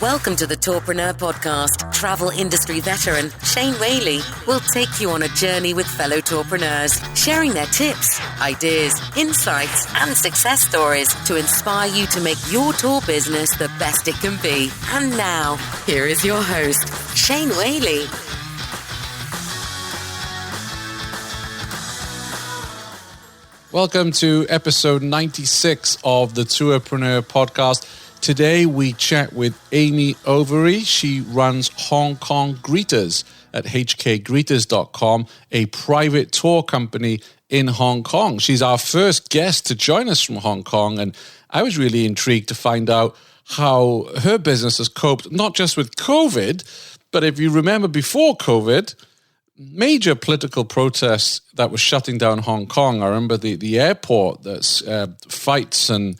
Welcome to the Tourpreneur Podcast. Travel industry veteran Shane Whaley will take you on a journey with fellow tourpreneurs, sharing their tips, ideas, insights, and success stories to inspire you to make your tour business the best it can be. And now, here is your host, Shane Whaley. Welcome to episode 96 of the Tourpreneur Podcast. Today we chat with Amy Overy. She runs Hong Kong Greeters at hkgreeters.com, a private tour company in Hong Kong. She's our first guest to join us from Hong Kong, and I was really intrigued to find out how her business has coped, not just with COVID, but if you remember before COVID, major political protests that were shutting down Hong Kong. I remember the airport, that's fights and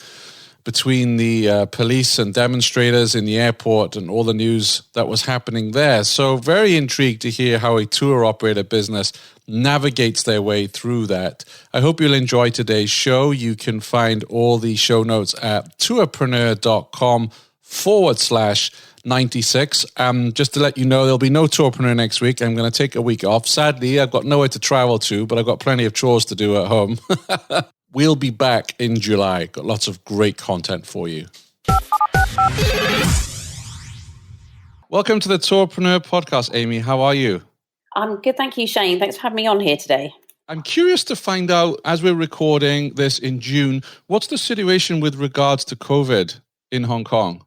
between the police and demonstrators in the airport and all the news that was happening there. So very intrigued to hear how a tour operator business navigates their way through that. I hope you'll enjoy today's show. You can find all the show notes at tourpreneur.com/96. Just to let you know, there'll be no Tourpreneur next week. I'm going to take a week off. Sadly, I've got nowhere to travel to, but I've got plenty of chores to do at home. We'll be back in July. Got lots of great content for you. Welcome to the Tourpreneur Podcast, Amy. How are you? I'm good, thank you, Shane. Thanks for having me on here today. I'm curious to find out, as we're recording this in June, what's the situation with regards to COVID in Hong Kong?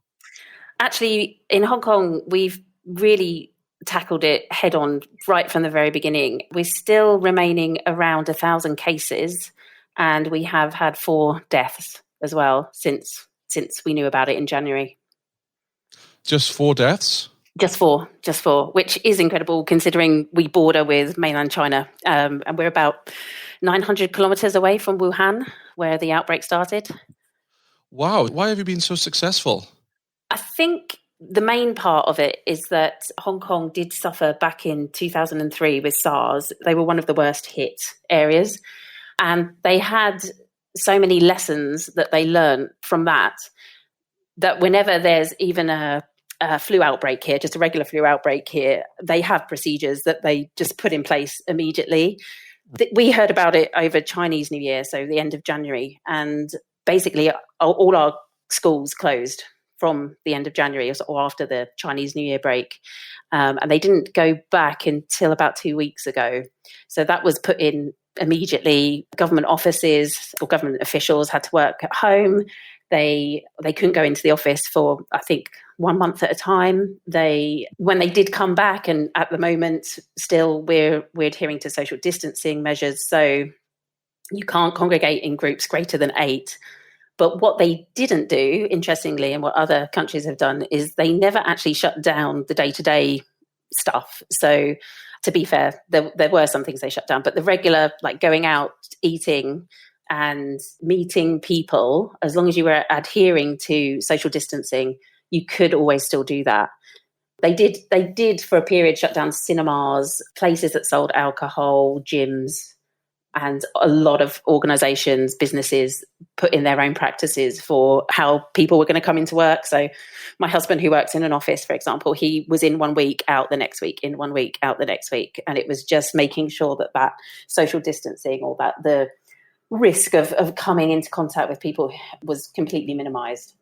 Actually, in Hong Kong, we've really tackled it head on right from the very beginning. We're still remaining around 1,000 cases, and we have had 4 deaths as well since we knew about it in January. Just 4 deaths? Just four, which is incredible considering we border with mainland China. And we're about 900 kilometers away from Wuhan, where the outbreak started. Wow. Why have you been so successful? I think the main part of it is that Hong Kong did suffer back in 2003 with SARS. They were one of the worst hit areas. And they had so many lessons that they learned from that whenever there's even a flu outbreak here, just a regular flu outbreak here, they have procedures that they just put in place immediately. We heard about it over Chinese New Year, so the end of January. And basically all our schools closed from the end of January or after the Chinese New Year break. And they didn't go back until about 2 weeks ago. So that was put in immediately. Government offices or government officials had to work at home. They couldn't go into the office for, I think, 1 month at a time. When they did come back, and at the moment still we're adhering to social distancing measures, so you can't congregate in groups greater than 8. But what they didn't do, interestingly, and what other countries have done, is they never actually shut down the day-to-day stuff. So to be fair, there were some things they shut down, but the regular, like going out, eating and meeting people, as long as you were adhering to social distancing, you could always still do that. They did for a period shut down cinemas, places that sold alcohol, gyms, and a lot of organizations, businesses put in their own practices for how people were going to come into work. So my husband, who works in an office, for example, he was in 1 week, out the next week, in 1 week, out the next week. And it was just making sure that social distancing, or that the risk of coming into contact with people was completely minimized.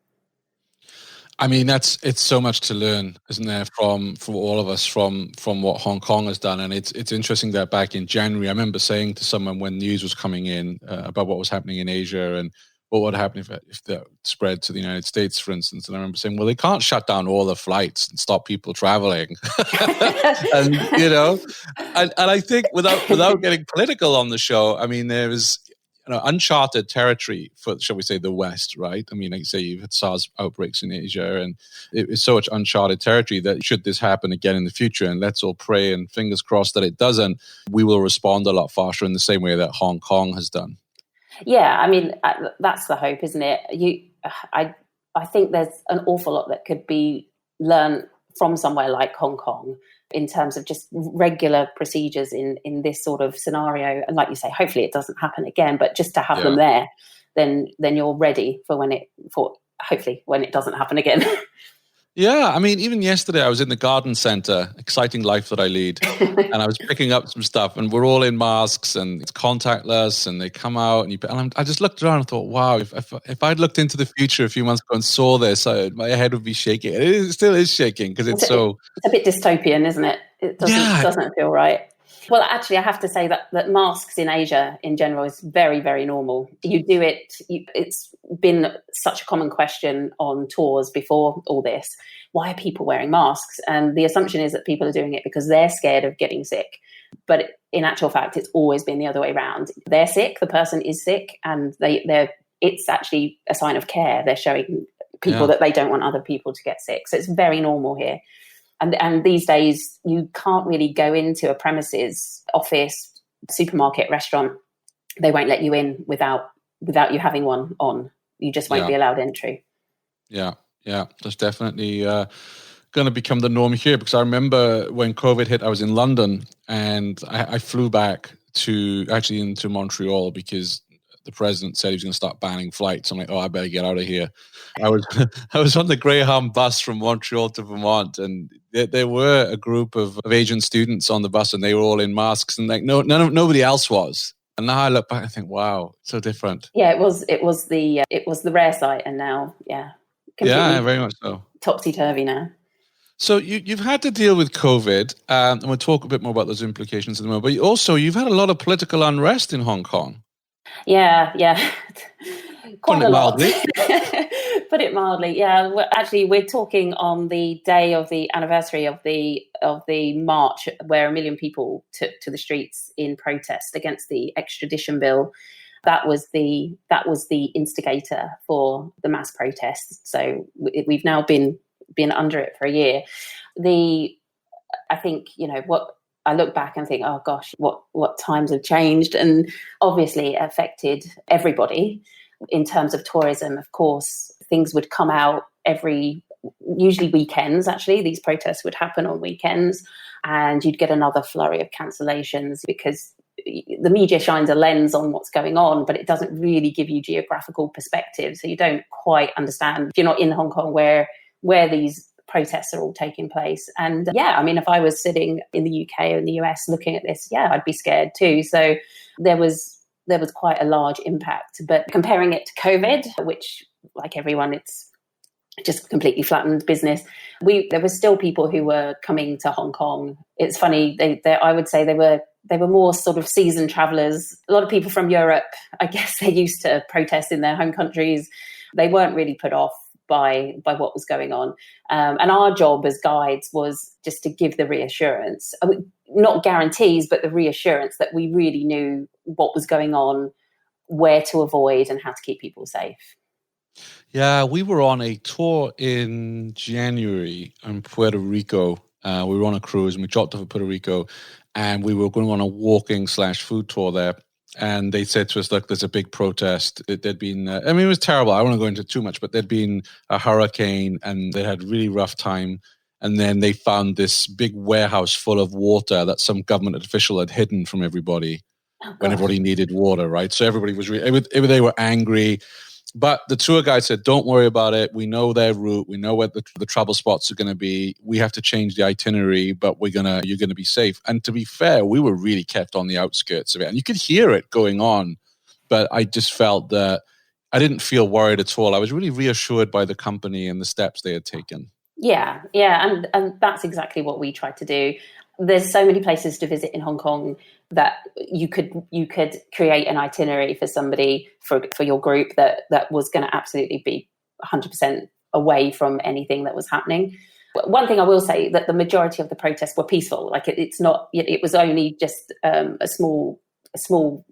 I mean, it's so much to learn, isn't there, from all of us, from what Hong Kong has done. And it's interesting that back in January, I remember saying to someone when news was coming in about what was happening in Asia and what would happen if that spread to the United States, for instance. And I remember saying, well, they can't shut down all the flights and stop people traveling. and, and I think without getting political on the show, I mean, there is uncharted territory for, shall we say, the West, right? I mean, like you say, you've had SARS outbreaks in Asia, and it's so much uncharted territory that should this happen again in the future, and let's all pray and fingers crossed that it doesn't, we will respond a lot faster in the same way that Hong Kong has done. Yeah, I mean, that's the hope, isn't it? I think there's an awful lot that could be learned from somewhere like Hong Kong in terms of just regular procedures in this sort of scenario. And like you say, hopefully it doesn't happen again, but just to have them there, then you're ready for hopefully when it doesn't happen again. Yeah, I mean, even yesterday I was in the garden center, exciting life that I lead, and I was picking up some stuff, and we're all in masks, and it's contactless, and they come out, I just looked around and thought, wow, if I'd looked into the future a few months ago and saw this, my head would be shaking. It still is shaking because it's so. It's a bit dystopian, isn't it? It doesn't feel right. Well, actually, I have to say that masks in Asia in general is very, very normal. You do it. It's been such a common question on tours before all this. Why are people wearing masks? And the assumption is that people are doing it because they're scared of getting sick. But in actual fact, it's always been the other way around. They're sick. The person is sick, and it's actually a sign of care. They're showing people that they don't want other people to get sick. So it's very normal here. And these days, you can't really go into a premises, office, supermarket, restaurant. They won't let you in without you having one on. You just won't be allowed entry. Yeah. That's definitely going to become the norm here, because I remember when COVID hit, I was in London, and I flew back into Montreal because the president said he was going to start banning flights. I'm like, oh, I better get out of here. I was on the Greyhound bus from Montreal to Vermont, and there were a group of Asian students on the bus, and they were all in masks, and like nobody else was. And now I look back and think, wow, so different. Yeah, it was the rare sight, and now, yeah, very much so. Topsy-turvy now. So you've had to deal with COVID, and we'll talk a bit more about those implications in a moment. But also, you've had a lot of political unrest in Hong Kong. Yeah. Quite a lot. Mildly. Put it mildly. Yeah. We're talking on the day of the anniversary of the march where 1 million people took to the streets in protest against the extradition bill. That was the instigator for the mass protests. So we've now been under it for a year. I think, what I look back and think, oh gosh, what times have changed, and obviously it affected everybody. In terms of tourism, of course, things would come out usually weekends. Actually, these protests would happen on weekends, and you'd get another flurry of cancellations because the media shines a lens on what's going on, but it doesn't really give you geographical perspective. So you don't quite understand, if you're not in Hong Kong, where these protests are all taking place. And if I was sitting in the UK or in the US looking at this, I'd be scared too. So there was quite a large impact. But comparing it to COVID, which, like everyone, it's just completely flattened business. There were still people who were coming to Hong Kong. It's funny, I would say they were more sort of seasoned travellers. A lot of people from Europe, I guess they're used to protests in their home countries. They weren't really put off by what was going on. And our job as guides was just to give the reassurance, not guarantees, but the reassurance that we really knew what was going on, where to avoid, and how to keep people safe. Yeah, we were on a tour in January in Puerto Rico. We were on a cruise, and we dropped off at Puerto Rico, and we were going on a walking/food tour there. And they said to us, look, there's a big protest. There'd been, it was terrible. I won't go into too much, but there'd been a hurricane, and they had a really rough time. And then they found this big warehouse full of water that some government official had hidden from everybody when everybody needed water, right? So everybody was they were angry. But the tour guide said, don't worry about it. We know their route. We know where the trouble spots are going to be. We have to change the itinerary, but you're going to be safe. And to be fair, we were really kept on the outskirts of it. And you could hear it going on. But I just felt that I didn't feel worried at all. I was really reassured by the company and the steps they had taken. Yeah. And that's exactly what we tried to do. There's so many places to visit in Hong Kong that you could create an itinerary for somebody, for your group that was going to absolutely be 100% away from anything that was happening. One thing I will say, that the majority of the protests were peaceful. Like it was only just a small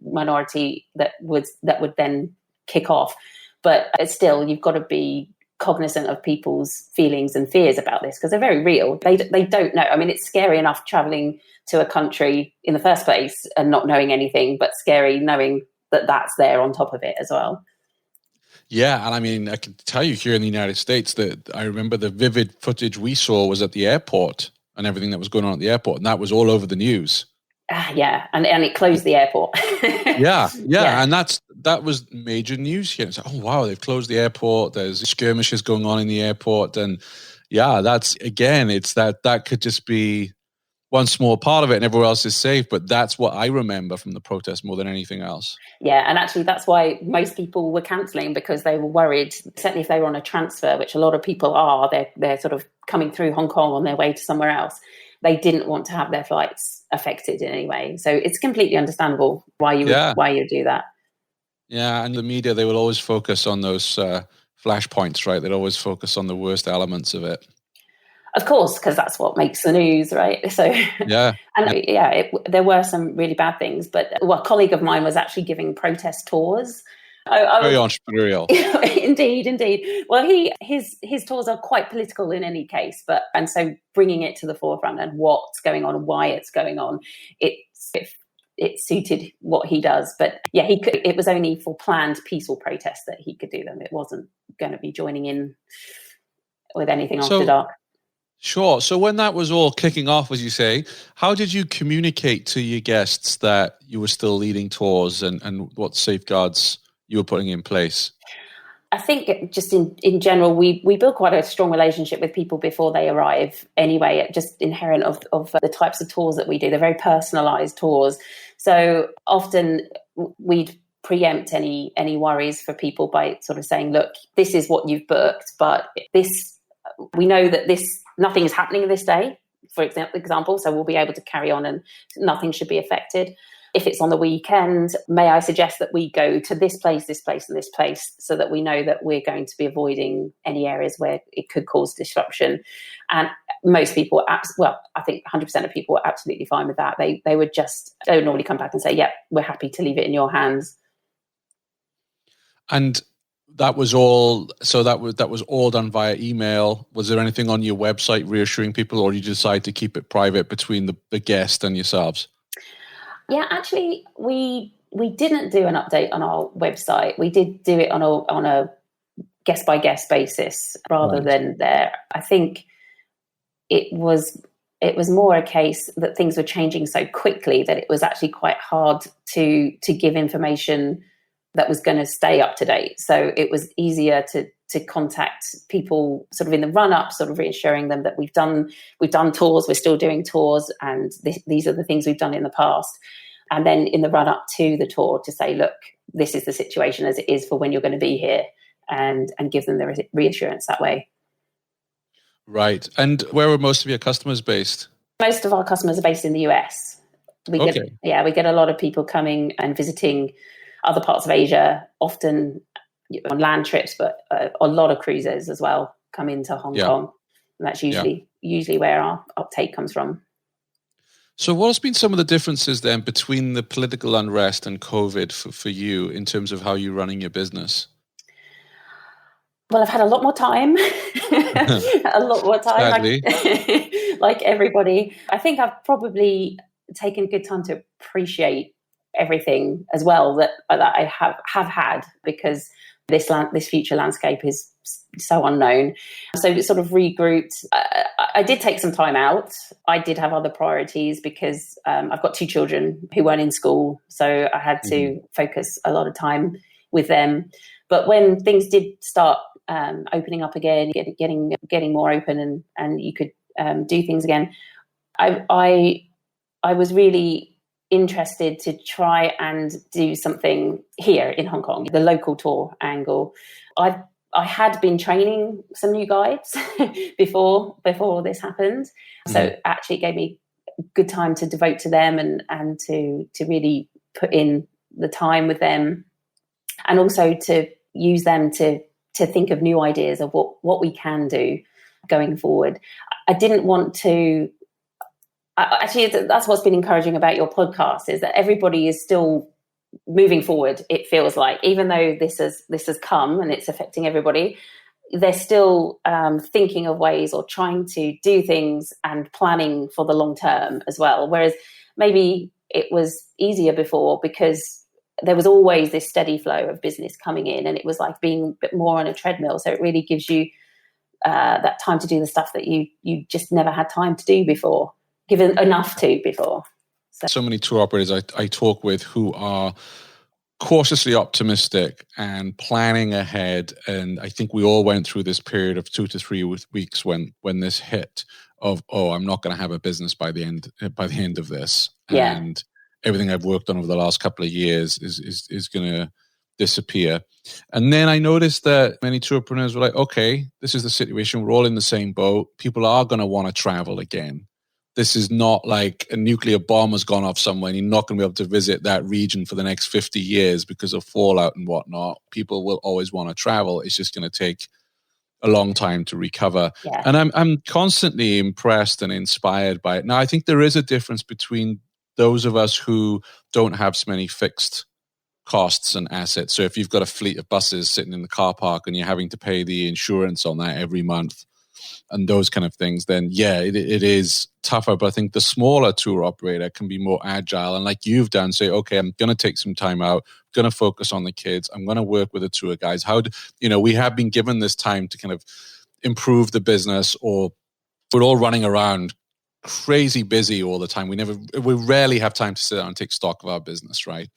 minority that would then kick off. But still, you've got to be cognizant of people's feelings and fears about this, because they're very real. They don't know. I mean, it's scary enough traveling to a country in the first place and not knowing anything, but scary knowing that that's there on top of it as well. Yeah, and I mean, I can tell you here in the United States that I remember the vivid footage we saw was at the airport and everything that was going on at the airport, and that was all over the news. Yeah, and it closed the airport. Yeah, and that was major news here. It's like, oh wow, they've closed the airport. There's skirmishes going on in the airport, and yeah, that's again, it's that could just be one small part of it and everywhere else is safe. But that's what I remember from the protest more than anything else. Yeah, and actually that's why most people were cancelling, because they were worried, certainly if they were on a transfer, which a lot of people are, they're sort of coming through Hong Kong on their way to somewhere else. They didn't want to have their flights affected in any way. So it's completely understandable why you would do that. Yeah, and the media, they will always focus on those flashpoints, right? They'd always focus on the worst elements of it. Of course, because that's what makes the news, right? So, there were some really bad things. But a colleague of mine was actually giving protest tours. Very entrepreneurial. Indeed. Well, his tours are quite political in any case, and so bringing it to the forefront and what's going on and why it's going on, it suited what he does. But yeah, it was only for planned peaceful protests that he could do them. It wasn't going to be joining in with anything after dark. Sure. So when that was all kicking off, as you say, how did you communicate to your guests that you were still leading tours and what safeguards you were putting in place? I think just in general, we build quite a strong relationship with people before they arrive anyway, just inherent of the types of tours that we do. They're very personalised tours. So often we'd preempt any worries for people by sort of saying, look, this is what you've booked, but we know that nothing is happening this day, for example, so we'll be able to carry on and nothing should be affected. If it's on the weekend, may I suggest that we go to this place, and this place, so that we know that we're going to be avoiding any areas where it could cause disruption. And most people, I think 100% of people are absolutely fine with that. They would normally come back and say, yeah, we're happy to leave it in your hands. And that was all. So that was all done via email. Was there anything on your website reassuring people, or did you decide to keep it private between the guest and yourselves? Yeah, actually, we didn't do an update on our website. We did do it on a guest by guest basis rather than there. I think it was more a case that things were changing so quickly that it was actually quite hard to give information that was going to stay up to date. So it was easier to contact people sort of in the run up, sort of reassuring them that we've done tours, we're still doing tours, and these are the things we've done in the past. And then in the run up to the tour to say, look, this is the situation as it is for when you're going to be here, and give them the reassurance that way. Right. And where were most of your customers based? Most of our customers are based in the US. We get a lot of people coming and visiting other parts of Asia, often on land trips, but a lot of cruisers as well come into Hong Kong. And that's usually where our uptake comes from. So what has been some of the differences then between the political unrest and COVID for you in terms of how you're running your business? Well, I've had a lot more time. Like everybody. I think I've probably taken good time to appreciate everything as well that I have had, because this future landscape is so unknown. So it sort of regrouped. I did take some time out. I did have other priorities because I've got 2 children who weren't in school, so I had to focus a lot of time with them. But when things did start opening up again, getting more open, and you could do things again, I was really interested to try and do something here in Hong Kong, the local tour angle. I had been training some new guides before this happened, so actually it gave me good time to devote to them and to really put in the time with them, and also to use them to think of new ideas of what we can do going forward. I didn't want to. Actually, that's what's been encouraging about your podcast, is that everybody is still moving forward. It feels like, even though this has come and it's affecting everybody, they're still thinking of ways or trying to do things and planning for the long term as well. Whereas maybe it was easier before because there was always this steady flow of business coming in, and it was like being a bit more on a treadmill. So it really gives you that time to do the stuff that you just never had time to do before. Given enough to before. So many tour operators I talk with who are cautiously optimistic and planning ahead. And I think we all went through this period of 2 to 3 weeks when this hit of, oh, I'm not going to have a business by the end of this. Yeah. And everything I've worked on over the last couple of years is going to disappear. And then I noticed that many entrepreneurs were like, okay, this is the situation. We're all in the same boat. People are going to want to travel again. This is not like a nuclear bomb has gone off somewhere and you're not going to be able to visit that region for the next 50 years because of fallout and whatnot. People will always want to travel. It's just going to take a long time to recover. Yeah. And I'm constantly impressed and inspired by it. Now, I think there is a difference between those of us who don't have so many fixed costs and assets. So if you've got a fleet of buses sitting in the car park and you're having to pay the insurance on that every month and those kind of things, then yeah, it is tougher. But I think the smaller tour operator can be more agile. And like you've done, say, okay, I'm going to take some time out, I'm going to focus on the kids. I'm going to work with the tour guides. We have been given this time to kind of improve the business, or we're all running around crazy busy all the time. We rarely have time to sit down and take stock of our business, right?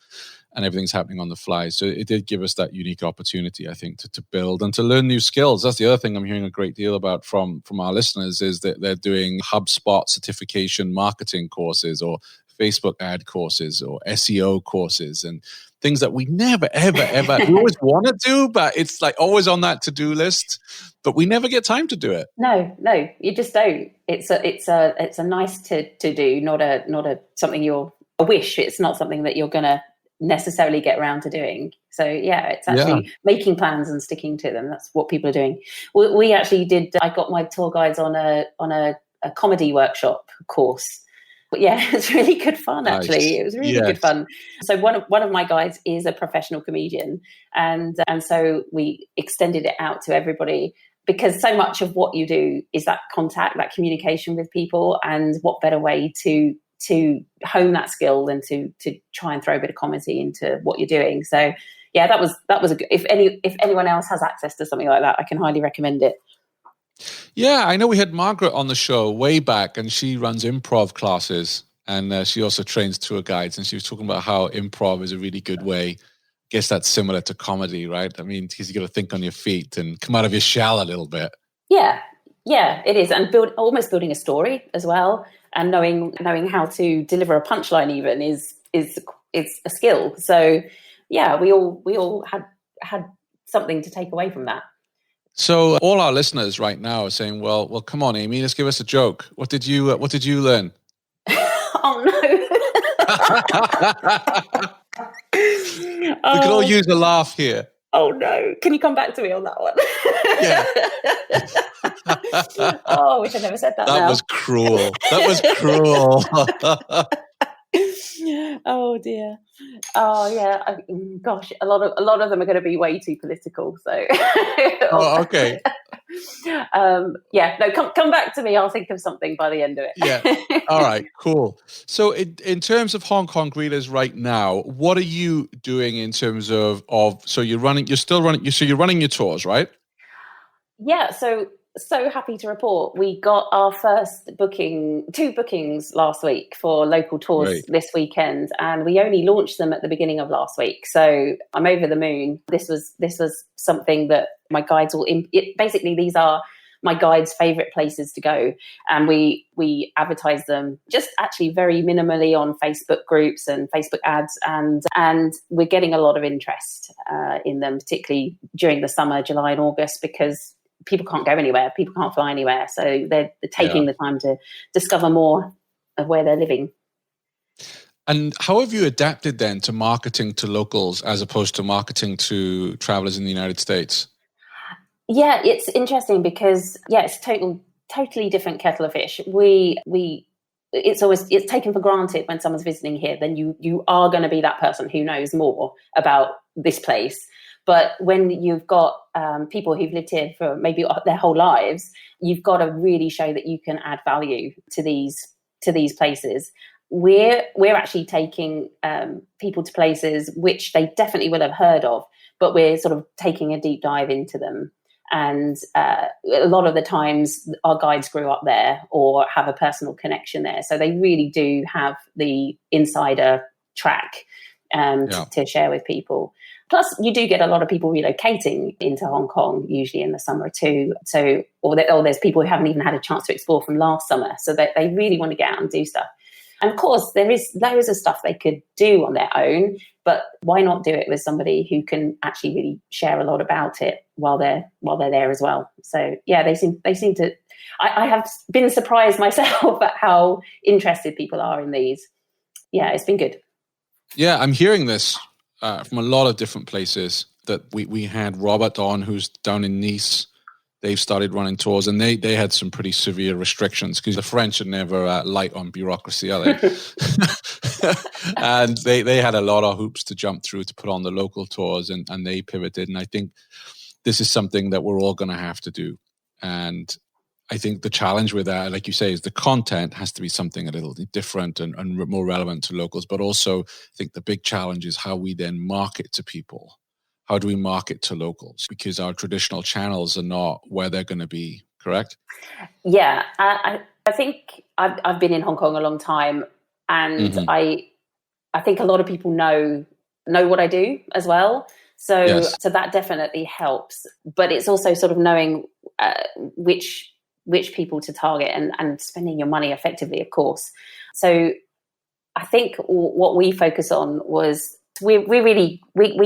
And everything's happening on the fly. So it did give us that unique opportunity, I think, to build and to learn new skills. That's the other thing I'm hearing a great deal about from our listeners, is that they're doing HubSpot certification marketing courses or Facebook ad courses or SEO courses and things that we never, ever, ever, we always want to do, but it's like always on that to-do list, but we never get time to do it. No, you just don't. It's a nice to do, not a something you're a wish. It's not something that you're going to necessarily get around to doing. So yeah, it's actually making plans and sticking to them. That's what people are doing. We actually did. I got my tour guides on a comedy workshop course. But yeah, it's really good fun. Actually, nice. It was really good fun. So one of my guides is a professional comedian, and so we extended it out to everybody, because so much of what you do is that contact, that communication with people, and what better way to hone that skill than to try and throw a bit of comedy into what you're doing. So yeah, that was a good, if anyone else has access to something like that, I can highly recommend it. Yeah, I know we had Margaret on the show way back, and she runs improv classes, and she also trains tour guides, and she was talking about how improv is a really good way. I guess that's similar to comedy, right? I mean, because you got to think on your feet and come out of your shell a little bit. Yeah, it is, and almost building a story as well, and knowing how to deliver a punchline even is a skill. So yeah, we all had something to take away from that. So all our listeners right now are saying, well, come on, Amy, let's give us a joke. What did you learn? Oh no. We could all use a laugh here. Oh no. Can you come back to me on that one? Yeah. Oh, I wish I never said that. That was cruel. Oh dear. Oh yeah. Gosh, a lot of them are going to be way too political. So. Oh, okay. No, come back to me. I'll think of something by the end of it. Yeah. All right. Cool. So, in terms of Hong Kong greeters right now, what are you doing in terms of? So you're running your tours, right? Yeah. So happy to report we got our first two bookings last week for local tours this weekend, and we only launched them at the beginning of last week. So I'm over the moon. This was something that my guides basically, these are my guides' favorite places to go, and we advertise them just actually very minimally on Facebook groups and Facebook ads, and we're getting a lot of interest in them, particularly during the summer, July and August, because people can't go anywhere. People can't fly anywhere. So they're taking the time to discover more of where they're living. And how have you adapted then to marketing to locals as opposed to marketing to travelers in the United States? Yeah, it's interesting because, it's totally different kettle of fish. It's taken for granted when someone's visiting here, then you are going to be that person who knows more about this place. But when you've got people who've lived here for maybe their whole lives, you've got to really show that you can add value to these places. We're actually taking people to places which they definitely will have heard of, but we're sort of taking a deep dive into them. And a lot of the times our guides grew up there or have a personal connection there. So they really do have the insider track to share with people. Plus, you do get a lot of people relocating into Hong Kong, usually in the summer too. So, or there's people who haven't even had a chance to explore from last summer. So they really want to get out and do stuff. And of course, there is loads of stuff they could do on their own, but why not do it with somebody who can actually really share a lot about it while they're there as well? So yeah, they seem to. I have been surprised myself at how interested people are in these. Yeah, it's been good. Yeah, I'm hearing this from a lot of different places, that we had Robert on, who's down in Nice. They've started running tours, and they had some pretty severe restrictions, because the French are never light on bureaucracy, are they? And they had a lot of hoops to jump through to put on the local tours, and they pivoted. And I think this is something that we're all going to have to do. And I think the challenge with that, like you say, is the content has to be something a little different and more relevant to locals. But also, I think the big challenge is how we then market to people. How do we market to locals? Because our traditional channels are not where they're going to be, correct? Yeah, I think I've been in Hong Kong a long time, and I think a lot of people know what I do as well. So Yes. So that definitely helps. But it's also sort of knowing which people to target and spending your money effectively, of course. So I think what we focus on was we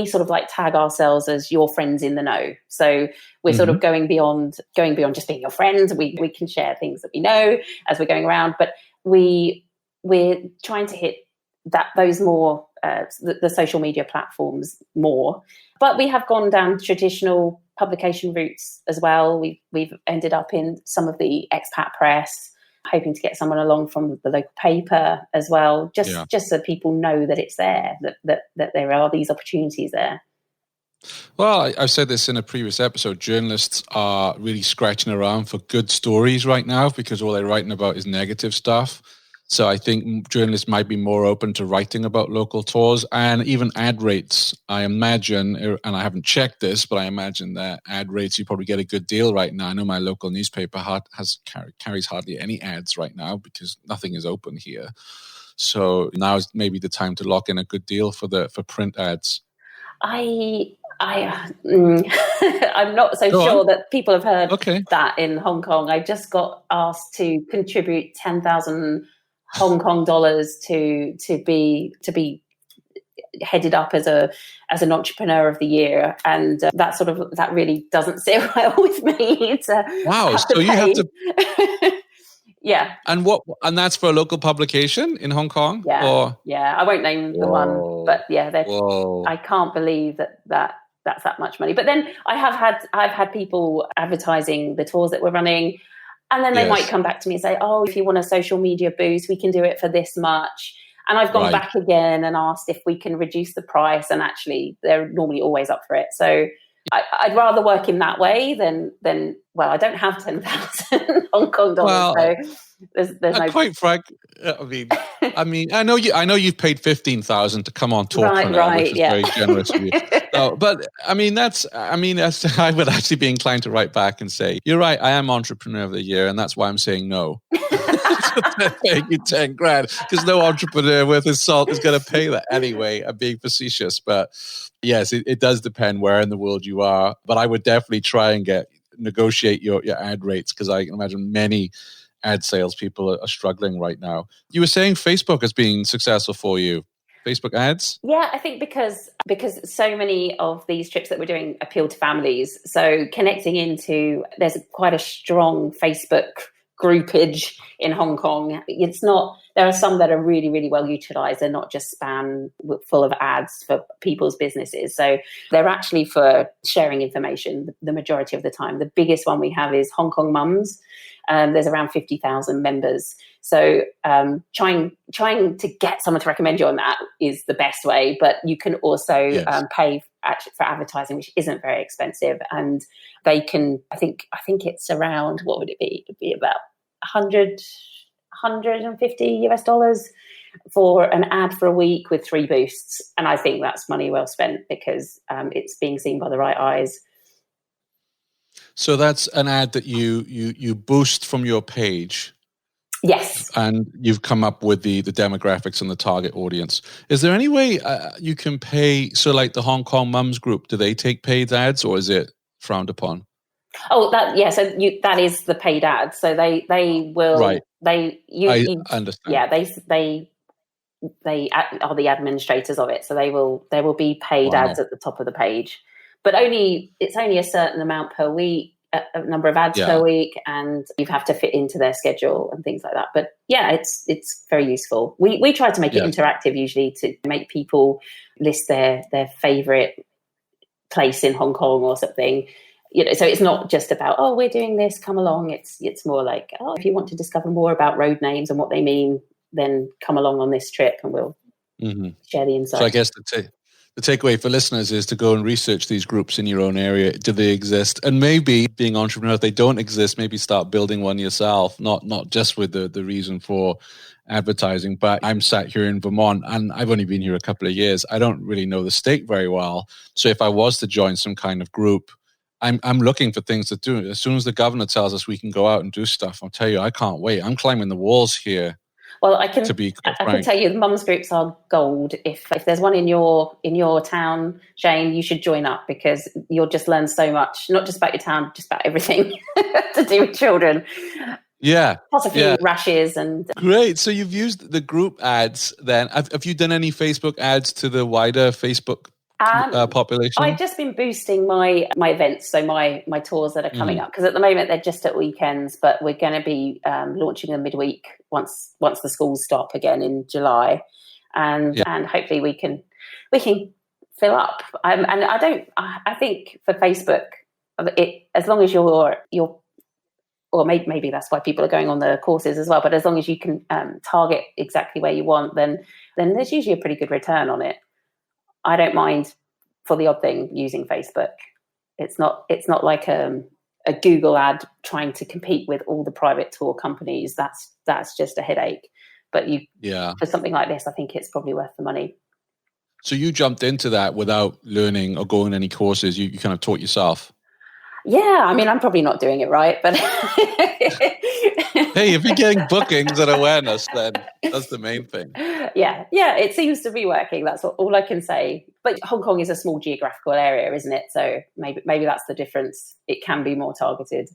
sort of like tag ourselves as your friends in the know. So we're sort of going beyond just being your friends. We can share things that we know as we're going around, but we're trying to hit those more the social media platforms more. But we have gone down traditional publication routes as well. We've ended up in some of the expat press, hoping to get someone along from the local paper as well, just so people know that it's there, that there are these opportunities there. Well, I've said this in a previous episode. Journalists are really scratching around for good stories right now, because all they're writing about is negative stuff. So I think journalists might be more open to writing about local tours, and even ad rates. I imagine, and I haven't checked this, but I imagine that ad rates, you probably get a good deal right now. I know my local newspaper carries hardly any ads right now because nothing is open here. So now is maybe the time to lock in a good deal for print ads. I'm not so sure that people have heard that in Hong Kong. I just got asked to contribute 10,000 Hong Kong dollars to be headed up as an entrepreneur of the year, and that really doesn't sit well with me. Wow! So you have to. Yeah. And that's for a local publication in Hong Kong? Yeah. Yeah. I won't name the one, but yeah, I can't believe that's that much money. But then I've had people advertising the tours that we're running, and then they might come back to me and say, "Oh, if you want a social media boost, we can do it for this much." And I've gone back again and asked if we can reduce the price, and actually they're normally always up for it. So I'd rather work in that way than I don't have 10,000 Hong Kong dollars. So there's no. Quite frank, I mean, I know you've paid 15,000 to come on tour, which is very generous of you. So, but I I would actually be inclined to write back and say, "You're right, I am Entrepreneur of the Year, and that's why I'm saying no." Paying you 10 grand, because no entrepreneur worth his salt is going to pay that anyway. I'm being facetious, but yes, it does depend where in the world you are. But I would definitely try and negotiate your ad rates, because I can imagine many ad sales people are struggling right now. You were saying Facebook has been successful for you. Facebook ads? Yeah, I think because so many of these trips that we're doing appeal to families. So there's quite a strong Facebook groupage in Hong Kong. There are some that are really, really well utilized. They're not just spam full of ads for people's businesses. So they're actually for sharing information the majority of the time. The biggest one we have is Hong Kong Mums. There's around 50,000 members. So trying to get someone to recommend you on that is the best way. But you can also pay for advertising, which isn't very expensive. And they can, I think it's around, what would it be? It'd be about $150 for an ad for a week with 3 boosts. And I think that's money well spent, because it's being seen by the right eyes. So that's an ad that you boost from your page. Yes. And you've come up with the demographics and the target audience. Is there any way you can pay? So like the Hong Kong Mums Group, do they take paid ads or is it frowned upon? Oh, that is the paid ad. So they will, Right. I you understand. yeah, they are the administrators of it. So there will be paid Wow. ads at the top of the page, but it's only a certain amount per week, a number of ads per week, and you have to fit into their schedule and things like that. But yeah, it's very useful. We try to make it interactive usually to make people list their favorite place in Hong Kong or something. So it's not just about, oh, we're doing this, come along. It's more like, oh, if you want to discover more about road names and what they mean, then come along on this trip and we'll share the insights. So I guess the takeaway for listeners is to go and research these groups in your own area. Do they exist? And maybe being entrepreneur, if they don't exist, maybe start building one yourself, not just with the reason for advertising. But I'm sat here in Vermont and I've only been here a couple of years. I don't really know the state very well. So if I was to join some kind of group, I'm looking for things to do. As soon as the governor tells us we can go out and do stuff, I'll tell you, I can't wait. I'm climbing the walls here. Well, I can tell you the mums groups are gold. If there's one in your town, Shane, you should join up because you'll just learn so much, not just about your town, just about everything to do with children. Yeah. Plus a few rashes and... Great. So you've used the group ads then. Have you done any Facebook ads to the wider Facebook population? I've just been boosting my events, so my tours that are coming up, because at the moment they're just at weekends, but we're going to be launching them midweek once the schools stop again in July, and hopefully we can fill up. And I think for Facebook, as long as you're or maybe that's why people are going on the courses as well. But as long as you can target exactly where you want, then there's usually a pretty good return on it. I don't mind for the odd thing using Facebook. It's not like a Google ad trying to compete with all the private tour companies. That's just a headache. But for something like this, I think it's probably worth the money. So you jumped into that without learning or going any courses. You kind of taught yourself. Yeah, I mean, I'm probably not doing it right, but hey, if you're getting bookings and awareness, then that's the main thing. Yeah, it seems to be working. That's all I can say. But Hong Kong is a small geographical area, isn't it? So maybe that's the difference. It can be more targeted.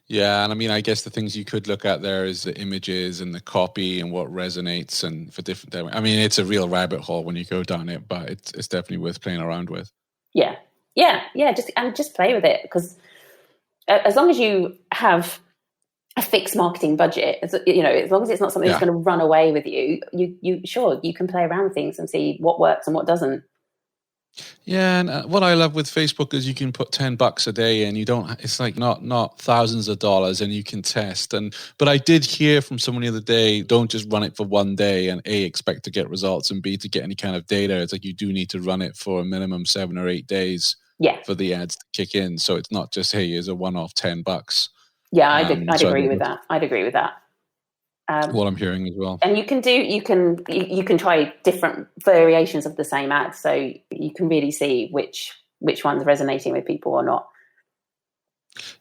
Yeah, and I mean, I guess the things you could look at there is the images and the copy and what resonates, and for different. I mean, it's a real rabbit hole when you go down it, but it's definitely worth playing around with. Yeah. Just play with it, because as long as you have a fixed marketing budget, as long as it's not something that's going to run away with you, you can play around with things and see what works and what doesn't. Yeah, and what I love with Facebook is you can put $10 a day and you don't, it's like not thousands of dollars, and you can test. But I did hear from someone the other day, don't just run it for one day and A, expect to get results, and B, to get any kind of data. It's like you do need to run it for a minimum 7 or 8 days for the ads to kick in. So it's not just, hey, here's a one-off $10. Yeah, I'd agree with that. I'd agree with that. What I'm hearing as well. And you can try different variations of the same ad, so you can really see which one's resonating with people or not.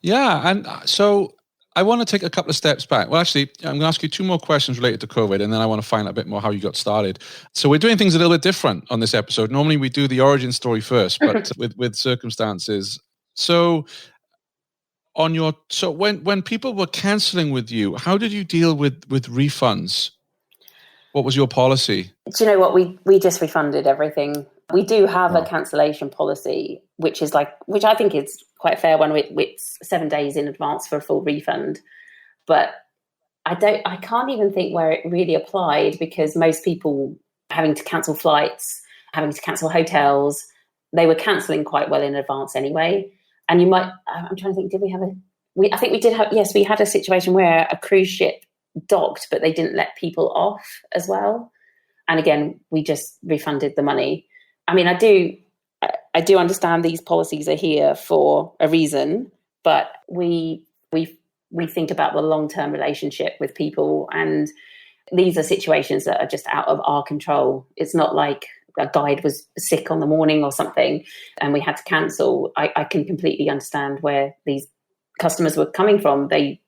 Yeah, and so I want to take a couple of steps back. Well, actually, I'm going to ask you 2 more questions related to COVID, and then I want to find out a bit more how you got started. So we're doing things a little bit different on this episode. Normally we do the origin story first, but with circumstances. So when people were canceling with you, how did you deal with refunds? What was your policy? Do you know what? We just refunded everything. We do have a cancellation policy, which I think is quite a fair one. It's 7 days in advance for a full refund. But I can't even think where it really applied, because most people having to cancel flights, having to cancel hotels, they were cancelling quite well in advance anyway. And I'm trying to think, I think we did have, yes, we had a situation where a cruise ship docked, but they didn't let people off as well. And again, we just refunded the money. I mean, I do understand these policies are here for a reason, but we think about the long-term relationship with people, and these are situations that are just out of our control. It's not like a guide was sick on the morning or something and we had to cancel. I can completely understand where these customers were coming from. They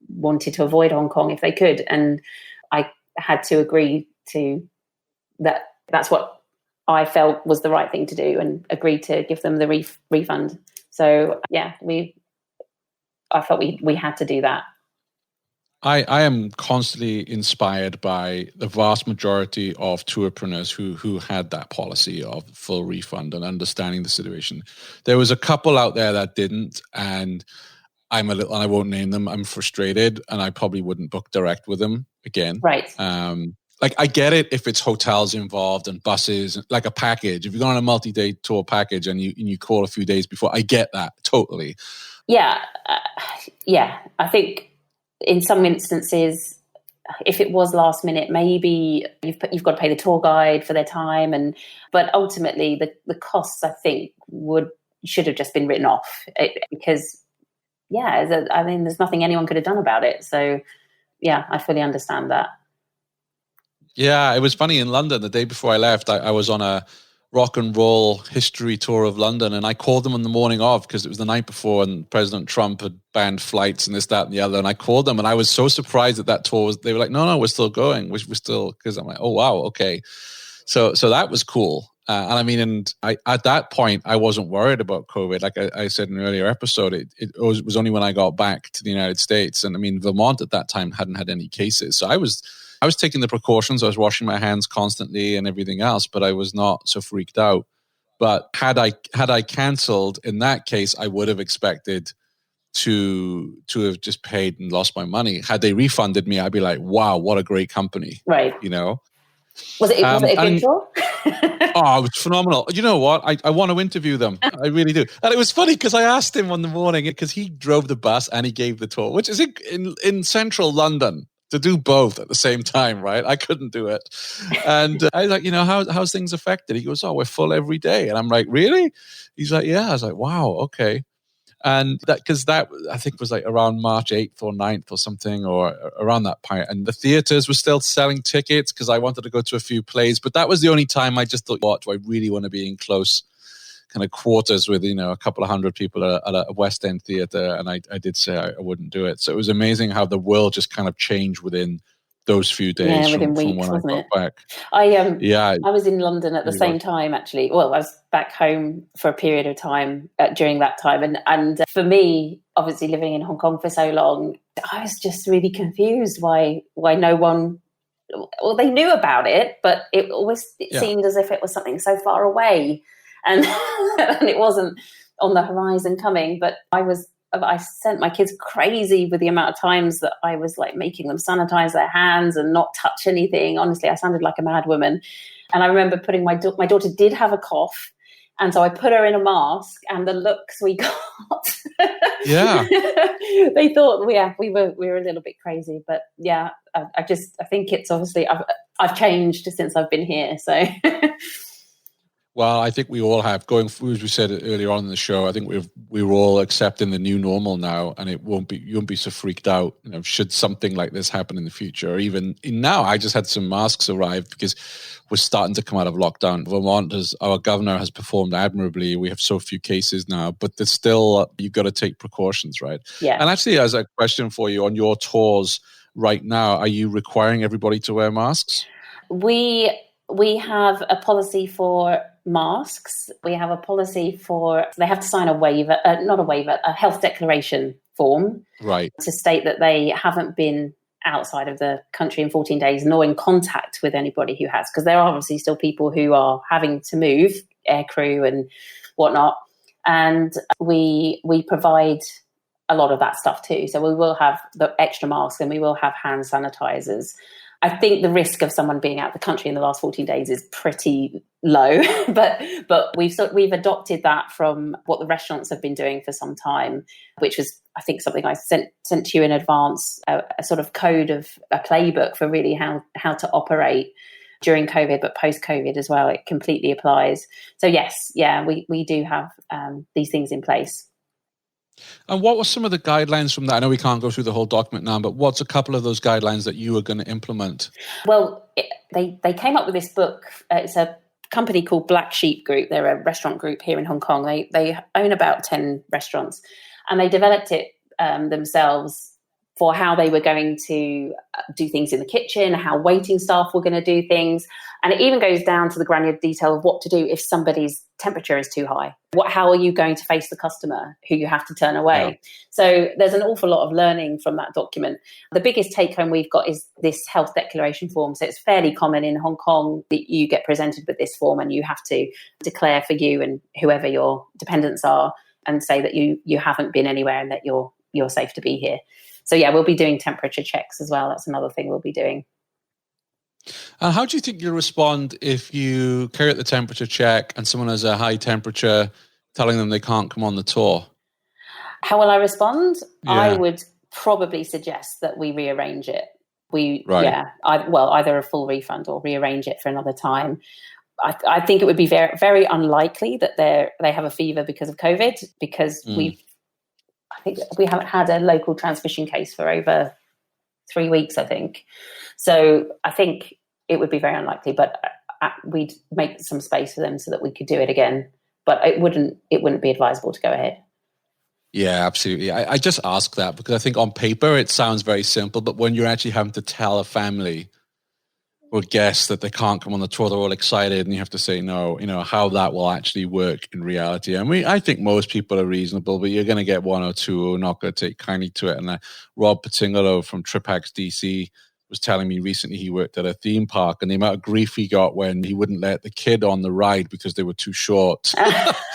wanted to avoid Hong Kong if they could. And I had to agree to that. That's what I felt was the right thing to do, and agreed to give them the refund. So yeah, I felt we had to do that. I am constantly inspired by the vast majority of tourpreneurs who had that policy of full refund and understanding the situation. There was a couple out there that didn't, and I won't name them. I'm frustrated, and I probably wouldn't book direct with them again. Right. Like, I get it if it's hotels involved and buses, like a package. If you're going on a multi-day tour package and you call a few days before, I get that totally. Yeah, I think in some instances, if it was last minute, maybe you've got to pay the tour guide for their time, but ultimately the costs, I think, should have just been written off, because there's nothing anyone could have done about it. So yeah, I fully understand that. Yeah, it was funny in London the day before I left. I was on a rock and roll history tour of London, and I called them on the morning of because it was the night before and President Trump had banned flights and this, that, and the other. And I called them, and I was so surprised that tour they were like, no, we're still going. We're still, because I'm like, oh, wow, okay. So that was cool. At that point, I wasn't worried about COVID. Like I said in an earlier episode, it was only when I got back to the United States. And I mean, Vermont at that time hadn't had any cases. So I was taking the precautions. I was washing my hands constantly and everything else, but I was not so freaked out. But had I cancelled, in that case, I would have expected to have just paid and lost my money. Had they refunded me, I'd be like, wow, what a great company. Right. You know? Was it a good tour? Oh, it was phenomenal. You know what? I want to interview them. I really do. And it was funny because I asked him on the morning, because he drove the bus and he gave the tour, which is in central London. To do both at the same time, right? I couldn't do it. And I was like, how's things affected? He goes, oh, we're full every day. And I'm like, really? He's like, yeah. I was like, wow, okay. And because that I think was like around March 8th or 9th or something, or around that point. And the theaters were still selling tickets because I wanted to go to a few plays. But that was the only time I just thought, what, do I really want to be in close kind of quarters with, a couple of hundred people at a West End theater? And I did say I wouldn't do it. So it was amazing how the world just kind of changed within those few days from when I got back. I was in London at the same time, actually. Well, I was back home for a period of time during that time. And for me, obviously living in Hong Kong for so long, I was just really confused why no one, well, they knew about it, but it always seemed as if it was something so far away. And, and it wasn't on the horizon coming. But I sent my kids crazy with the amount of times that I was like making them sanitize their hands and not touch anything. Honestly, I sounded like a mad woman. And I remember putting my daughter did have a cough. And so I put her in a mask, and the looks we got. Yeah. They thought, we were a little bit crazy. But yeah, I think it's obviously, I've changed since I've been here. So... Well, I think we all have, going through, as we said earlier on in the show, I think we're all accepting the new normal now, and you won't be so freaked out, should something like this happen in the future. Or even now, I just had some masks arrive because we're starting to come out of lockdown. Vermont, our governor has performed admirably. We have so few cases now, but there's still, you've got to take precautions, right? Yeah. And actually, as a question for you, on your tours right now, are you requiring everybody to wear masks? We have a policy for masks. We have a policy for, they have to sign a health declaration form, right, to state that they haven't been outside of the country in 14 days, nor in contact with anybody who has, because there are obviously still people who are having to move, aircrew and whatnot. And we provide a lot of that stuff too. So we will have the extra masks, and we will have hand sanitizers. I think the risk of someone being out of the country in the last 14 days is pretty low, but we've adopted that from what the restaurants have been doing for some time, which was, I think, something I sent to you in advance, a sort of code of a playbook for really how to operate during COVID, but post-COVID as well. It completely applies. So yes, we do have these things in place. And what were some of the guidelines from that? I know we can't go through the whole document now, but what's a couple of those guidelines that you were going to implement? Well, they came up with this book. It's a company called Black Sheep Group. They're a restaurant group here in Hong Kong. They own about 10 restaurants, and they developed it themselves for how they were going to do things in the kitchen, how waiting staff were going to do things. And it even goes down to the granular detail of what to do if somebody's temperature is too high. How are you going to face the customer who you have to turn away? Yeah. So there's an awful lot of learning from that document. The biggest take home we've got is this health declaration form. So it's fairly common in Hong Kong that you get presented with this form and you have to declare for you and whoever your dependents are and say that you haven't been anywhere and that you're safe to be here. So yeah, we'll be doing temperature checks as well. That's another thing we'll be doing. And how do you think you'll respond if you carry out the temperature check and someone has a high temperature, telling them they can't come on the tour? How will I respond? Yeah. I would probably suggest that we rearrange it. Either a full refund or rearrange it for another time. I think it would be very, very unlikely that they have a fever because of COVID, because I think we haven't had a local transmission case for over 3 weeks, I think. So I think it would be very unlikely, but we'd make some space for them so that we could do it again. But it wouldn't be advisable to go ahead. Yeah, absolutely. I just ask that because I think on paper it sounds very simple, but when you're actually having to tell a family or guests that they can't come on the tour, they're all excited, and you have to say no, how that will actually work in reality. I think most people are reasonable, but you're going to get one or two who are not going to take kindly to it. And Rob Patingolo from TripHacks DC was telling me recently he worked at a theme park, and the amount of grief he got when he wouldn't let the kid on the ride because they were too short.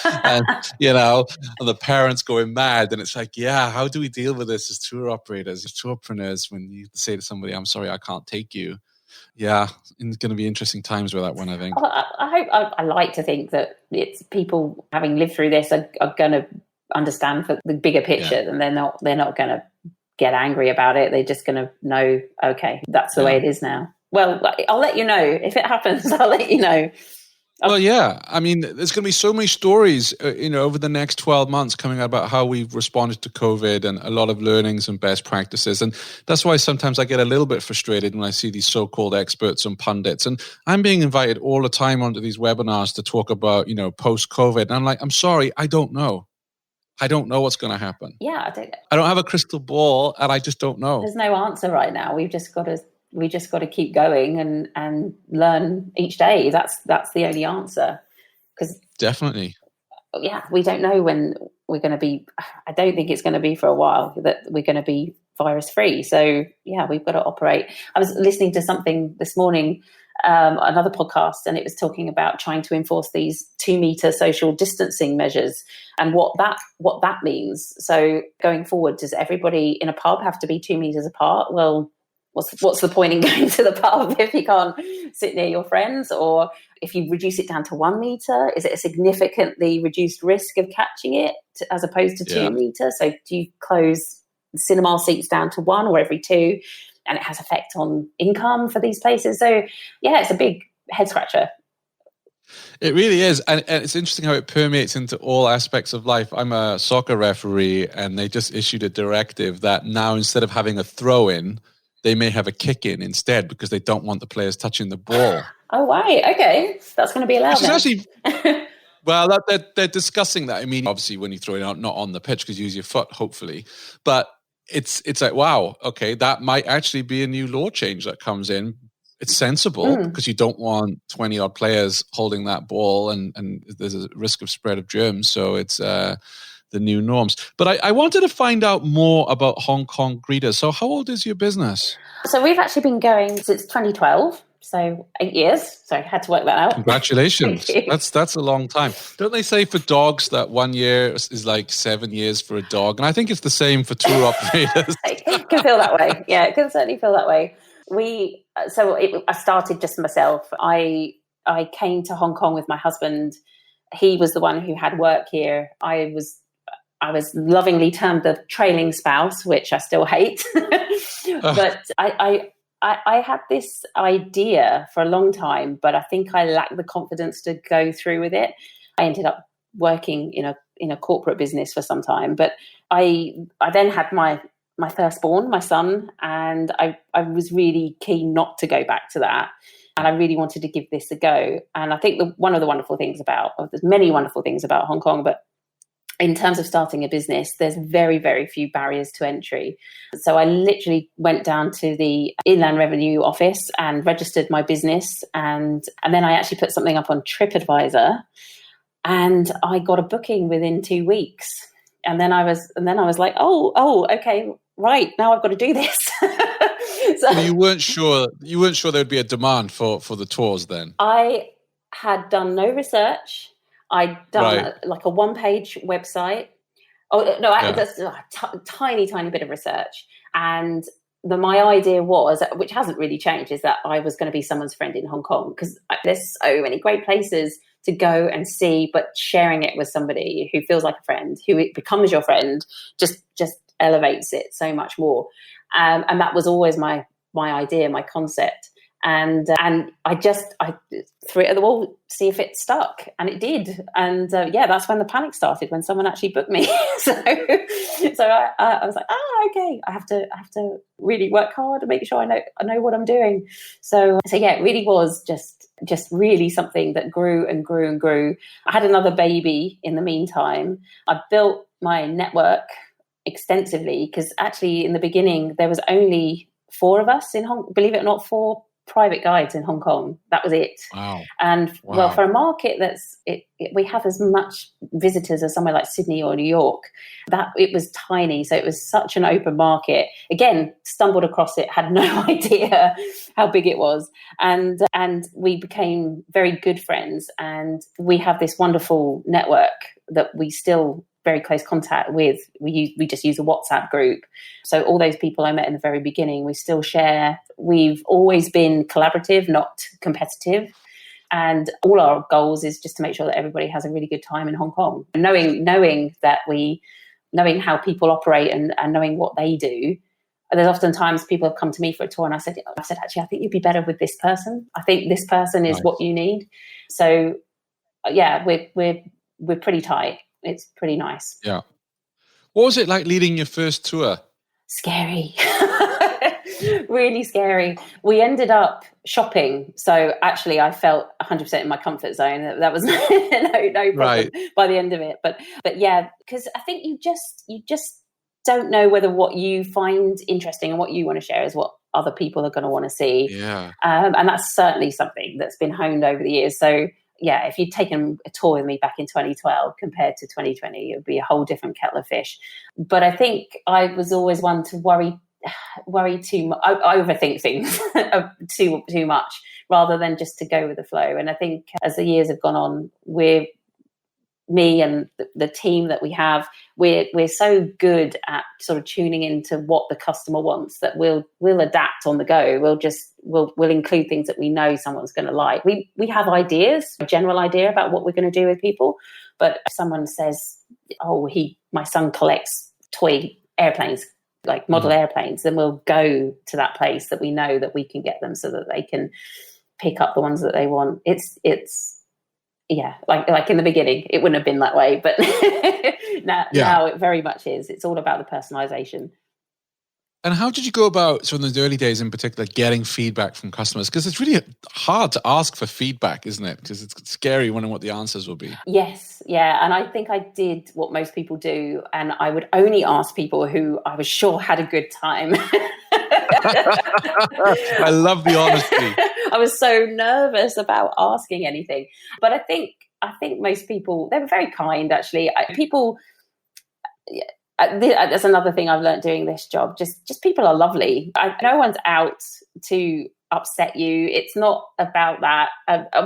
And the parents going mad. And it's like, yeah, how do we deal with this as tour operators, as tourpreneurs, when you say to somebody, I'm sorry, I can't take you? Yeah, it's going to be interesting times with that one, I think. I like to think that it's people having lived through this are going to understand the bigger picture, and they're not going to get angry about it. They're just going to know, okay, that's the way it is now. Well, I'll let you know if it happens. I'll let you know. Well, yeah. There's going to be so many stories, over the next 12 months coming out about how we've responded to COVID and a lot of learnings and best practices. And that's why sometimes I get a little bit frustrated when I see these so-called experts and pundits. And I'm being invited all the time onto these webinars to talk about, post-COVID. And I'm like, I'm sorry, I don't know. I don't know what's going to happen. Yeah. I don't have a crystal ball, and I just don't know. There's no answer right now. We just got to keep going and learn each day. That's the only answer. Because definitely, yeah, we don't know when we're going to be. I don't think it's going to be for a while that we're going to be virus free. So yeah, we've got to operate. I was listening to something this morning, another podcast, and it was talking about trying to enforce these 2-meter social distancing measures and what that means. So going forward, does everybody in a pub have to be 2 meters apart? Well, what's the point in going to the pub if you can't sit near your friends? Or if you reduce it down to 1 meter, is it a significantly reduced risk of catching it as opposed to 2 meters? So do you close the cinema seats down to 1 or every 2? And it has effect on income for these places. So yeah, it's a big head scratcher. It really is. And it's interesting how it permeates into all aspects of life. I'm a soccer referee, and they just issued a directive that now instead of having a throw-in, they may have a kick-in instead because they don't want the players touching the ball. Oh, right. Okay. That's going to be allowed then. Actually, well, they're discussing that. Obviously, when you throw it out, not on the pitch because you use your foot, hopefully. But it's like, wow, okay, that might actually be a new law change that comes in. It's sensible because you don't want 20-odd players holding that ball and there's a risk of spread of germs. So it's the new norms. But I wanted to find out more about Hong Kong Greeters. So how old is your business? So we've actually been going since 2012. So 8 years. So I had to work that out. Congratulations. That's a long time. Don't they say for dogs that 1 year is like 7 years for a dog? And I think it's the same for tour operators. It can feel that way. Yeah, it can certainly feel that way. I started just myself. I came to Hong Kong with my husband. He was the one who had work here. I was lovingly termed the trailing spouse, which I still hate. But I had this idea for a long time, but I think I lacked the confidence to go through with it. I ended up working in a corporate business for some time, but I then had my firstborn, my son, and I was really keen not to go back to that. And I really wanted to give this a go. And I think one of the wonderful things there's many wonderful things about Hong Kong, but in terms of starting a business, there's very, very few barriers to entry. So I literally went down to the Inland Revenue Office and registered my business. And then I actually put something up on TripAdvisor, and I got a booking within 2 weeks. And then I was like, oh, okay, right, now I've got to do this. So you weren't sure there'd be a demand for the tours then? I had done no research. I'd done like a one-page website. Oh no, that's a tiny bit of research. And my idea was, which hasn't really changed, is that I was going to be someone's friend in Hong Kong, because there's so many great places to go and see, but sharing it with somebody who feels like a friend, who becomes your friend, just elevates it so much more. And that was always my idea, my concept. And I threw it at the wall, see if it stuck, and it did. And that's when the panic started, when someone actually booked me. so I was like, okay, I have to really work hard and make sure I know what I'm doing. So yeah, it really was just really something that grew and grew and grew. I had another baby in the meantime. I built my network extensively, because actually in the beginning there was only 4 of us in Hong Kong, believe it or not, 4 private guides in Hong Kong. That was it. Wow. And well, for a market we have as much visitors as somewhere like Sydney or New York, that it was tiny. So it was such an open market. Again, stumbled across it, had no idea how big it was. And we became very good friends, and we have this wonderful network that we still very close contact with. We just use a WhatsApp group. So all those people I met in the very beginning, we still share. We've always been collaborative, not competitive. And all our goals is just to make sure that everybody has a really good time in Hong Kong. Knowing how people operate and knowing what they do. There's often times people have come to me for a tour, and I said, actually, I think you'd be better with this person. I think this person is what you need. So yeah, we're pretty tight. It's pretty nice. Yeah. What was it like leading your first tour? Scary. Really scary. We ended up shopping. So actually I felt 100% in my comfort zone. That was no problem by the end of it. But yeah, because I think you just don't know whether what you find interesting and what you want to share is what other people are going to want to see. Yeah. And that's certainly something that's been honed over the years. So yeah, if you'd taken a tour with me back in 2012 compared to 2020, it would be a whole different kettle of fish. But I think I was always one to worry too much, overthink things too much, rather than just to go with the flow. And I think as the years have gone on, me and the team that we have, we're so good at sort of tuning into what the customer wants that we'll adapt on the go. We'll include things that we know someone's going to like. We have ideas, a general idea about what we're going to do with people, but if someone says, my son collects toy airplanes, like model airplanes, then we'll go to that place that we know that we can get them so that they can pick up the ones that they want. It's yeah, like in the beginning, it wouldn't have been that way, but now it very much is. It's all about the personalization. And how did you go about, so in the early days in particular, getting feedback from customers? Because it's really hard to ask for feedback, isn't it? Because it's scary wondering what the answers will be. Yes, yeah. And I think I did what most people do, and I would only ask people who I was sure had a good time. I love the honesty. I was so nervous about asking anything. But I think most people, they were very kind, actually. That's another thing I've learned doing this job. Just people are lovely. No one's out to upset you. It's not about that.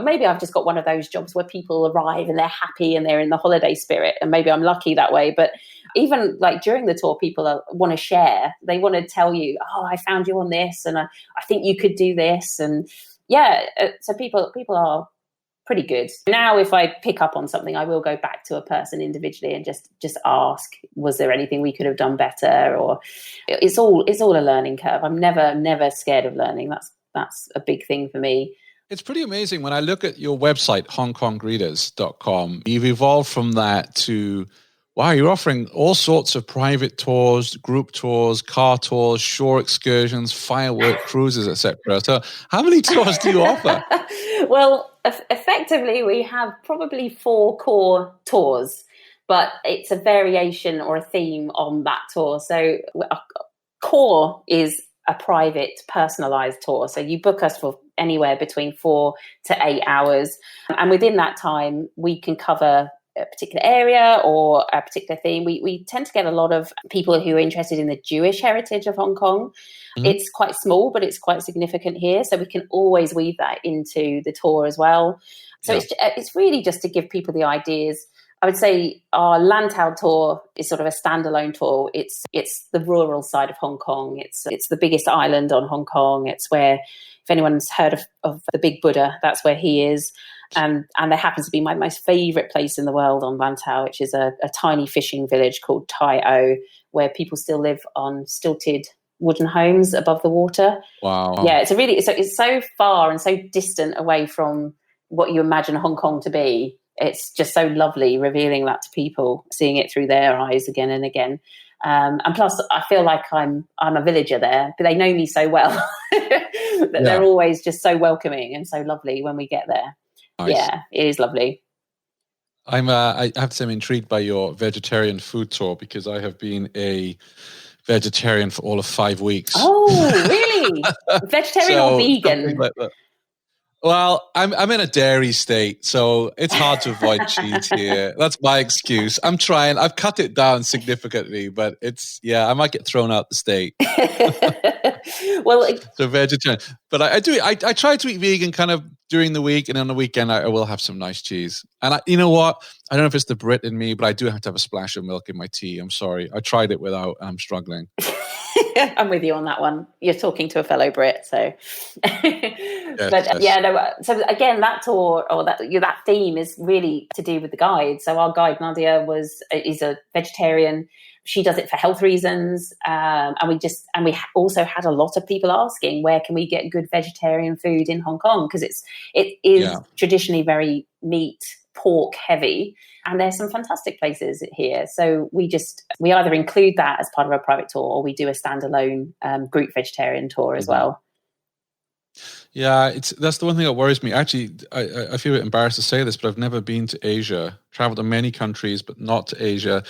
Maybe I've just got one of those jobs where people arrive and they're happy and they're in the holiday spirit, and maybe I'm lucky that way. But even like during the tour, people want to share. They want to tell you, I found you on this, and I think you could do this. And yeah, so people are pretty good. Now, if I pick up on something, I will go back to a person individually and just ask, was there anything we could have done better? Or it's all a learning curve. I'm never scared of learning. That's a big thing for me. It's pretty amazing. When I look at your website, hongkonggreeters.com, you've evolved from that to, wow, you're offering all sorts of private tours, group tours, car tours, shore excursions, firework cruises, etc. So how many tours do you offer? Well, effectively, we have probably 4 core tours. but it's a variation or a theme on that tour. So core is a private, personalized tour. So you book us for anywhere between 4 to 8 hours. And within that time, we can cover a particular area or a particular theme. We tend to get a lot of people who are interested in the Jewish heritage of Hong Kong. Mm-hmm. It's quite small, but it's quite significant here. So we can always weave that into the tour as well. So it's really just to give people the ideas. I would say our Lantau tour is sort of a standalone tour. It's the rural side of Hong Kong. It's the biggest island on Hong Kong. It's where, if anyone's heard of the Big Buddha, that's where he is. And there happens to be my most favourite place in the world on Lantau, which is a tiny fishing village called Tai O, where people still live on stilted wooden homes above the water. Wow. Yeah, it's so far and so distant away from what you imagine Hong Kong to be. It's just so lovely revealing that to people, seeing it through their eyes again and again. And plus, I feel like I'm a villager there, but they know me so well that they're always just so welcoming and so lovely when we get there. Nice. Yeah, it is lovely. I have to say I'm intrigued by your vegetarian food tour, because I have been a vegetarian for all of 5 weeks. Oh, really? Vegetarian or vegan? Like that. Well, I'm in a dairy state, so it's hard to avoid cheese here. That's my excuse. I'm trying. I've cut it down significantly, but I might get thrown out the state. Well, so vegetarian. But I try to eat vegan kind of during the week, and on the weekend I will have some nice cheese. And you know what? I don't know if it's the Brit in me, but I do have to have a splash of milk in my tea. I'm sorry. I tried it without, and I'm struggling. I'm with you on that one. You're talking to a fellow Brit, so. So again, that tour or that theme is really to do with the guide. So our guide Nadia is a vegetarian. She does it for health reasons, and we also had a lot of people asking, where can we get good vegetarian food in Hong Kong, because it is traditionally very meat, pork heavy. And there's some fantastic places here. So we either include that as part of a private tour, or we do a standalone group vegetarian tour as well. Yeah, that's the one thing that worries me. Actually, I feel a bit embarrassed to say this, but I've never been to Asia. Traveled to many countries, but not to Asia.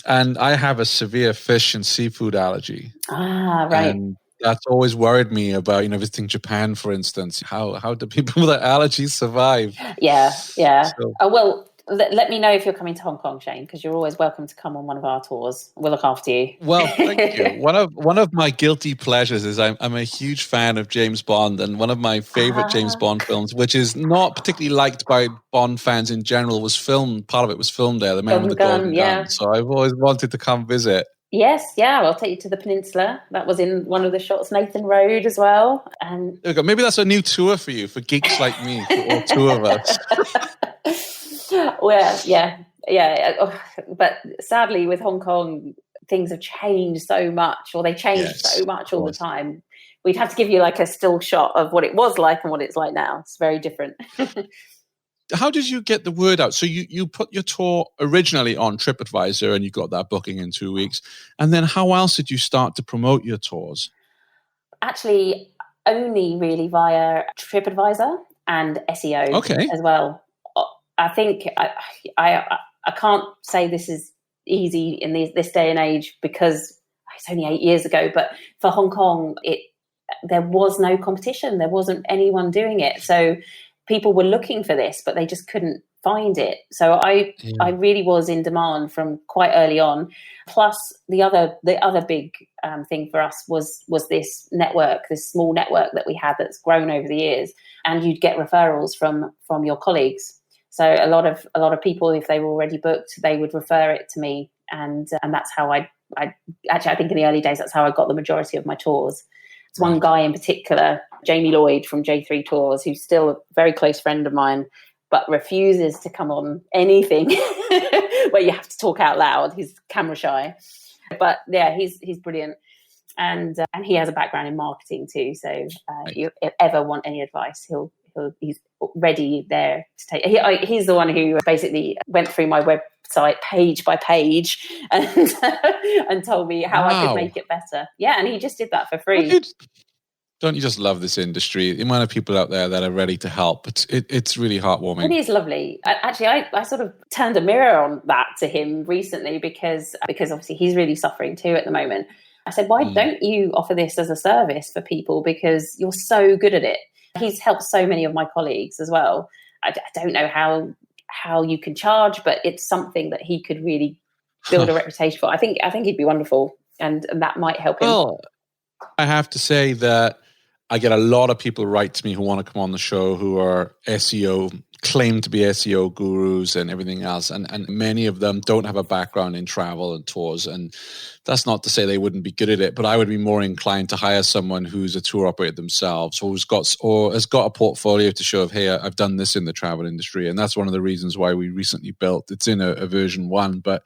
And I have a severe fish and seafood allergy. Ah, right. And that's always worried me about, visiting Japan, for instance. How do people with allergies survive? Yeah. So. Let me know if you're coming to Hong Kong, Shane, because you're always welcome to come on one of our tours. We'll look after you. Well, thank you. One of my guilty pleasures is I'm a huge fan of James Bond, and one of my favorite James Bond films, which is not particularly liked by Bond fans in general, part of it was filmed there, The Man with the Golden Gun. So I've always wanted to come visit. Yes, I'll take you to the Peninsula. That was in one of the shots, Nathan Road as well. And maybe that's a new tour for you, for geeks like me, for all two of us. Well, yeah. But sadly, with Hong Kong, things have changed so much, or they change so much all the time. We'd have to give you like a still shot of what it was like and what it's like now. It's very different. How did you get the word out? So you put your tour originally on TripAdvisor, and you got that booking in 2 weeks. And then how else did you start to promote your tours? Actually, only really via TripAdvisor and SEO as well. I think I can't say this is easy in this day and age, because it's only 8 years ago. But for Hong Kong, there was no competition. There wasn't anyone doing it. So people were looking for this, but they just couldn't find it. So I really was in demand from quite early on. Plus, the other big thing for us was this network, this small network that we had that's grown over the years, and you'd get referrals from your colleagues. So a lot of people, if they were already booked, they would refer it to me, and that's how I think in the early days that's how I got the majority of my tours. There's one guy in particular, Jamie Lloyd from J3 Tours, who's still a very close friend of mine, but refuses to come on anything where you have to talk out loud. He's camera shy, but yeah, he's brilliant, and he has a background in marketing too. So if you ever want any advice, he's ready there to take. He's the one who basically went through my website page by page and told me how I could make it better. Yeah, and he just did that for free. Don't you just love this industry? The amount of people out there that are ready to help. It's really heartwarming. It is lovely. Actually, I sort of turned a mirror on that to him recently because obviously he's really suffering too at the moment. I said, why don't you offer this as a service for people? Because you're so good at it. He's helped so many of my colleagues as well. I don't know how you can charge, but it's something that he could really build a reputation for. I think he'd be wonderful, and that might help him. Well, I have to say that I get a lot of people write to me who want to come on the show who are SEO, claim to be SEO gurus and everything else. And many of them don't have a background in travel and tours. And that's not to say they wouldn't be good at it, but I would be more inclined to hire someone who's a tour operator themselves, or has got a portfolio to show of, hey, I've done this in the travel industry. And that's one of the reasons why we recently built, it's in a version 1, but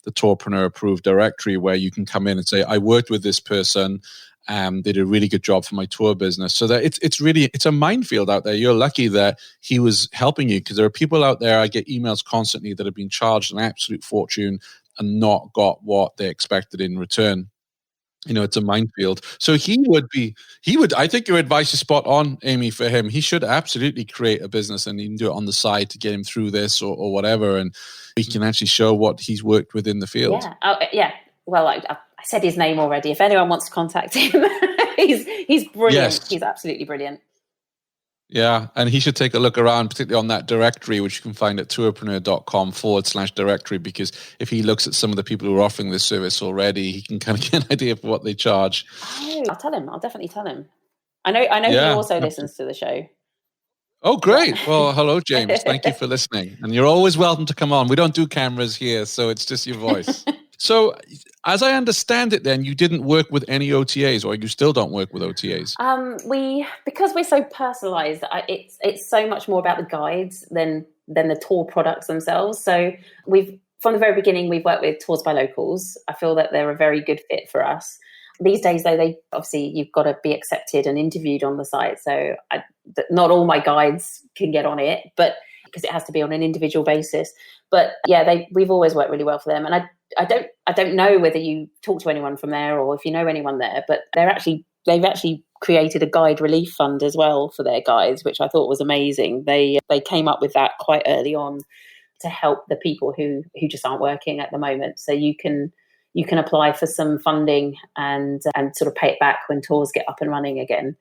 the Tourpreneur approved directory where you can come in and say, I worked with this person. They did a really good job for my tour business. So that it's a minefield out there. You're lucky that he was helping you, because there are people out there, I get emails constantly, that have been charged an absolute fortune and not got what they expected in return. It's a minefield. So I think your advice is spot on, Amy, for him. He should absolutely create a business, and he can do it on the side to get him through this or whatever. And he can actually show what he's worked with in the field. Yeah. Well, I said his name already. If anyone wants to contact him, he's brilliant. Yes. He's absolutely brilliant. Yeah, and he should take a look around, particularly on that directory, which you can find at tourpreneur.com/directory, because if he looks at some of the people who are offering this service already, he can kind of get an idea of what they charge. Oh, I'll tell him. I'll definitely tell him. I know he also listens to the show. Oh, great. Well, hello, James. Thank you for listening. And you're always welcome to come on. We don't do cameras here, so it's just your voice. So, as I understand it, then you didn't work with any OTAs, or you still don't work with OTAs. Because we're so personalised, it's so much more about the guides than the tour products themselves. So from the very beginning, we've worked with Tours by Locals. I feel that they're a very good fit for us. These days, though, you've got to be accepted and interviewed on the site. So not all my guides can get on it, but because it has to be on an individual basis. But yeah, we've always worked really well for them. And I don't know whether you talk to anyone from there or if you know anyone there, but they've actually created a guide relief fund as well for their guides, which I thought was amazing. They came up with that quite early on to help the people who just aren't working at the moment. So you can apply for some funding and sort of pay it back when tours get up and running again.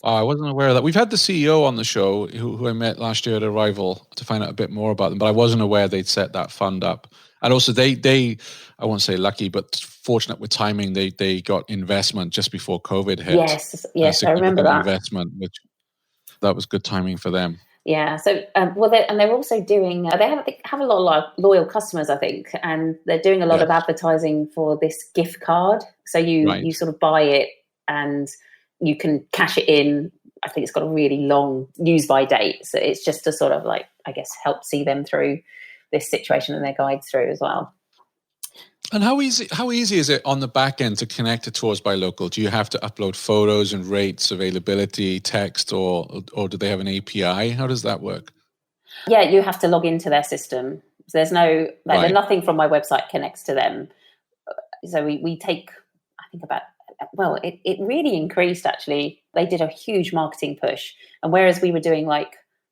Oh, I wasn't aware of that. We've had the CEO on the show who I met last year at Arrival to find out a bit more about them, but I wasn't aware they'd set that fund up. And also they I won't say lucky, but fortunate with timing, they got investment just before COVID hit. Yes, I remember that. Investment, which that was good timing for them. Yeah. So, they're also doing, they have a lot of loyal customers, I think, and they're doing a lot of advertising for this gift card. So you sort of buy it and you can cash it in. I think it's got a really long use by date. So it's just to sort of help see them through this situation and their guides through as well. And how easy is it on the back end to connect to Tours by Local? Do you have to upload photos and rates, availability, text, or do they have an API? How does that work? Yeah, you have to log into their system. So there's there's nothing from my website connects to them. So we take, I think it really increased actually. They did a huge marketing push. And whereas we were doing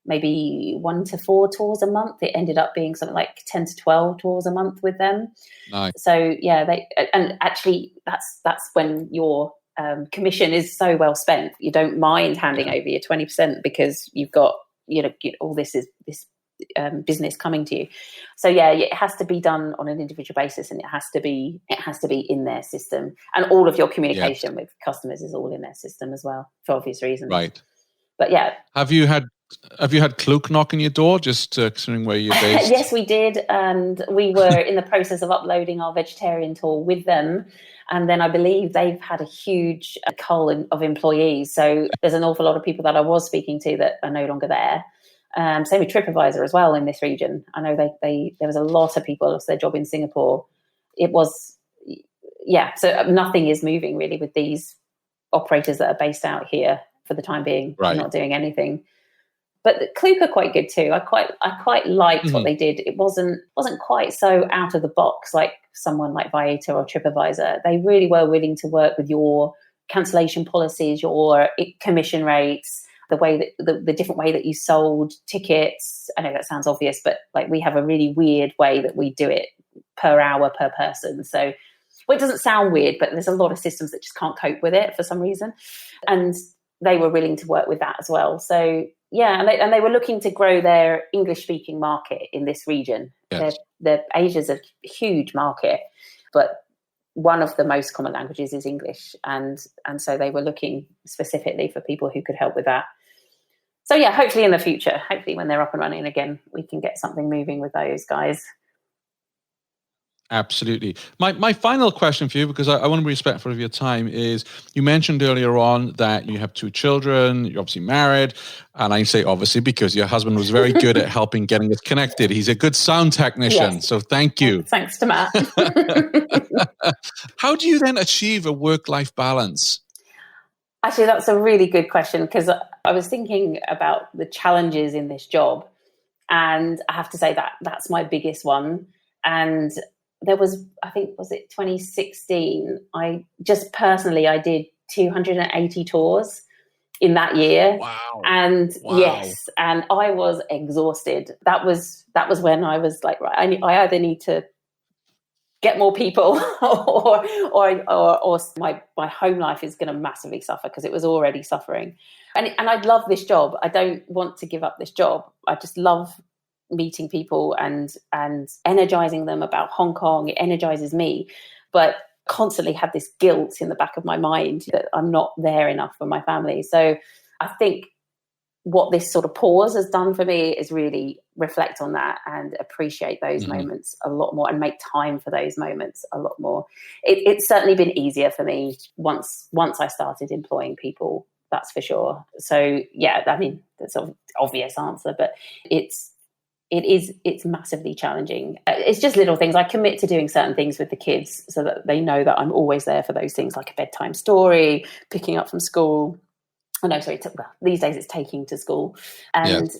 maybe 1 to 4 tours a month, it ended up being something like 10 to 12 tours a month with them. Nice. So and actually that's when your commission is so well spent. You don't mind handing over your 20% because you've got all this business coming to you. So it has to be done on an individual basis, and it has to be in their system, and all of your communication with customers is all in their system as well for obvious reasons. Right. But yeah. Have you had Klook knock on your door, just considering where you're based? Yes, we did. And we were in the process of uploading our vegetarian tour with them. And then I believe they've had a huge cull of employees. So there's an awful lot of people that I was speaking to that are no longer there. Same with TripAdvisor as well in this region. I know there was a lot of people lost their job in Singapore. It was, so nothing is moving really with these operators that are based out here for the time being. Right. Not doing anything. But the Klook are quite good too. I quite liked what they did. It wasn't quite so out of the box like someone like Viator or TripAdvisor. They really were willing to work with your cancellation policies, your commission rates, the way that the different way that you sold tickets. I know that sounds obvious, but like we have a really weird way that we do it per hour per person. So well, it doesn't sound weird, but there's a lot of systems that just can't cope with it for some reason. And they were willing to work with that as well. So yeah, and they were looking to grow their English-speaking market in this region. Yes. Asia's a huge market, but one of the most common languages is English, and so they were looking specifically for people who could help with that. So yeah, hopefully in the future, hopefully when they're up and running again, we can get something moving with those guys. Absolutely. My final question for you, because I want to be respectful of your time, is you mentioned earlier on that you have 2 children, you're obviously married, and I say obviously because your husband was very good at helping getting us connected. He's a good sound technician, Yes. So thank you. Thanks to Matt. How do you then achieve a work-life balance? Actually, that's a really good question, because I was thinking about the challenges in this job, and I have to say that that's my biggest one. And there was, I think, was it 2016? I did 280 tours in that year. Wow. And Wow. yes, and I was exhausted. That was when I was like, right, I either need to get more people or my home life is going to massively suffer, because it was already suffering. And I love this job. I don't want to give up this job. I just love meeting people and energizing them about Hong Kong. It energizes me, but constantly had this guilt in the back of my mind that I'm not there enough for my family. So I think what this sort of pause has done for me is really reflect on that and appreciate those moments a lot more, and make time for those moments a lot more. It's certainly been easier for me once I started employing people, that's for sure. So yeah, I mean, that's an obvious answer, but it's massively challenging. It's just little things. I commit to doing certain things with the kids so that they know that I'm always there for those things, like a bedtime story, picking up from school. Oh no, sorry. These days it's taking to school, and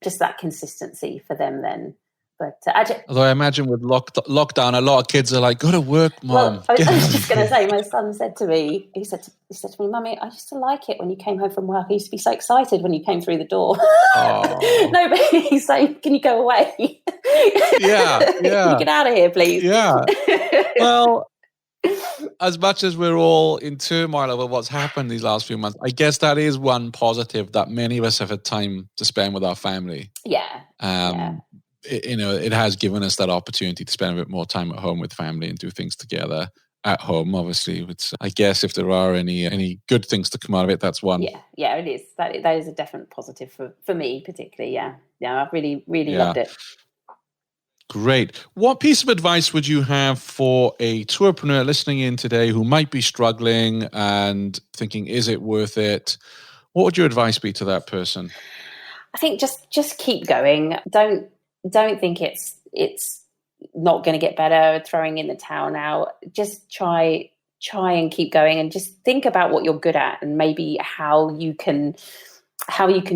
just that consistency for them then. But although I imagine with lockdown, a lot of kids are like, "Go to work, Mom." Well, I was just going to say, my son said to me, he said to me, "Mummy, I used to like it when you came home from work. I used to be so excited when you came through the door." No, but he's saying, "Can you go away? Yeah. Can you get out of here, please?" Yeah. Well, as much as we're all in turmoil over what's happened these last few months, I guess that is one positive, that many of us have had time to spend with our family. Yeah. It has given us that opportunity to spend a bit more time at home with family and do things together at home. Obviously, I guess if there are any good things to come out of it, that's one. Yeah, it is. That is a definite positive for me, particularly. Yeah, I've really loved it. Great. What piece of advice would you have for a tourpreneur listening in today who might be struggling and thinking, is it worth it? What would your advice be to that person? I think just keep going. Don't think it's not going to get better, throwing in the towel now. Just try and keep going, and just think about what you're good at, and maybe how you can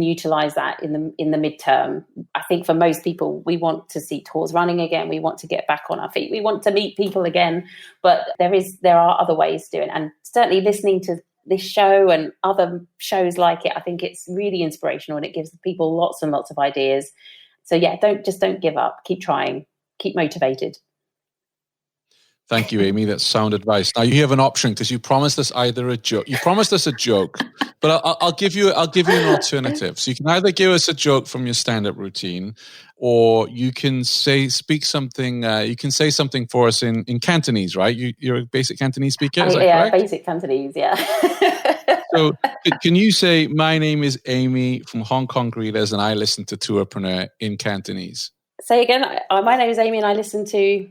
utilize that in the midterm. I think for most people, we want to see tours running again. We want to get back on our feet. We want to meet people again, but there are other ways to do it. And certainly listening to this show and other shows like it, I think it's really inspirational, and it gives people lots and lots of ideas. So yeah, don't give up. Keep trying. Keep motivated. Thank you, Amy. That's sound advice. Now you have an option, because you promised us either a joke. You promised us a joke, but I'll give you an alternative. So you can either give us a joke from your stand-up routine, or you can speak something. You can say something for us in Cantonese, right? You're a basic Cantonese speaker, is that correct? Basic Cantonese, yeah. So can you say, "My name is Amy from Hong Kong Greeters, and I listen to Tourpreneur" in Cantonese? Say again. My name is Amy, and I listen to.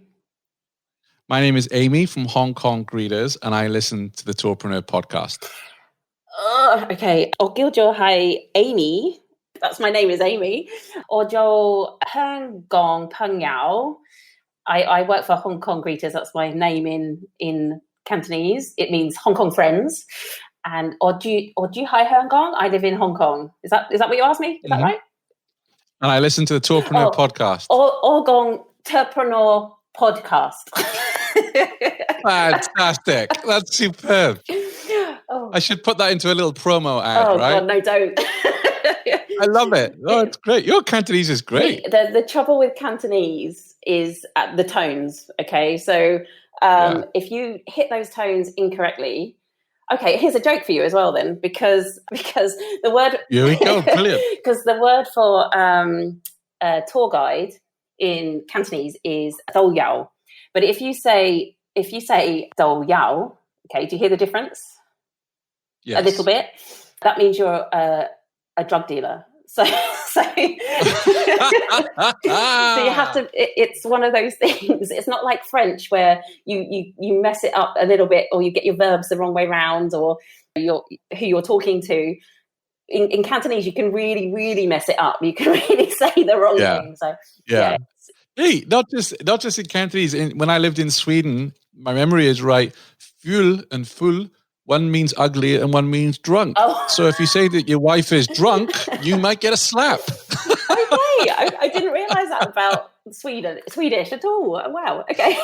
My name is Amy from Hong Kong Greeters, and I listen to the Tourpreneur podcast. Okay. O Giljo Hai Amy. That's my name is Amy. Or Jo Hong Kong Peng Yao. I work for Hong Kong Greeters. That's my name in Cantonese. It means Hong Kong friends. And or do Hai Hong Kong. I live in Hong Kong. Is that what you asked me? Is that right? And I listen to the Tourpreneur podcast. Or Gong Tourpreneur podcast. Fantastic. That's superb. Oh. I should put that into a little promo ad, right? God, no, don't. I love it. Oh, it's great. Your Cantonese is great. The trouble with Cantonese is the tones, okay? So if you hit those tones incorrectly, okay, here's a joke for you as well then, because the word... Here we go, brilliant. Because the word for tour guide in Cantonese is dou yao. But if you say dou yao, okay, do you hear the difference? Yes. A little bit. That means you're a drug dealer. So you have to. It's one of those things. It's not like French where you mess it up a little bit, or you get your verbs the wrong way round, or who you're talking to. In Cantonese, you can really, really mess it up. You can really say the wrong thing. So Hey, not just in Cantonese. When I lived in Sweden, my memory is right. Ful and full. One means ugly and one means drunk. Oh. So if you say that your wife is drunk, you might get a slap. Okay, I didn't realise that about Swedish at all. Wow, okay.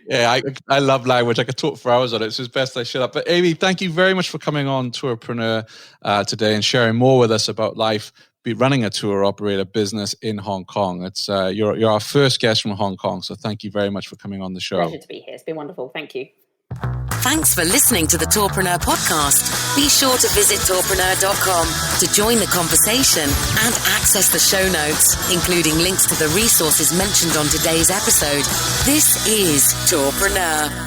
Yeah, I love language. I could talk for hours on it, so it's best I shut up. But Amy, thank you very much for coming on Tourpreneur today and sharing more with us about life, running a tour operator business in Hong Kong. It's you're our first guest from Hong Kong, so thank you very much for coming on the show. Pleasure to be here. It's been wonderful. Thank you. Thanks for listening to the Tourpreneur podcast. Be sure to visit tourpreneur.com to join the conversation and access the show notes, including links to the resources mentioned on today's episode. This is Tourpreneur.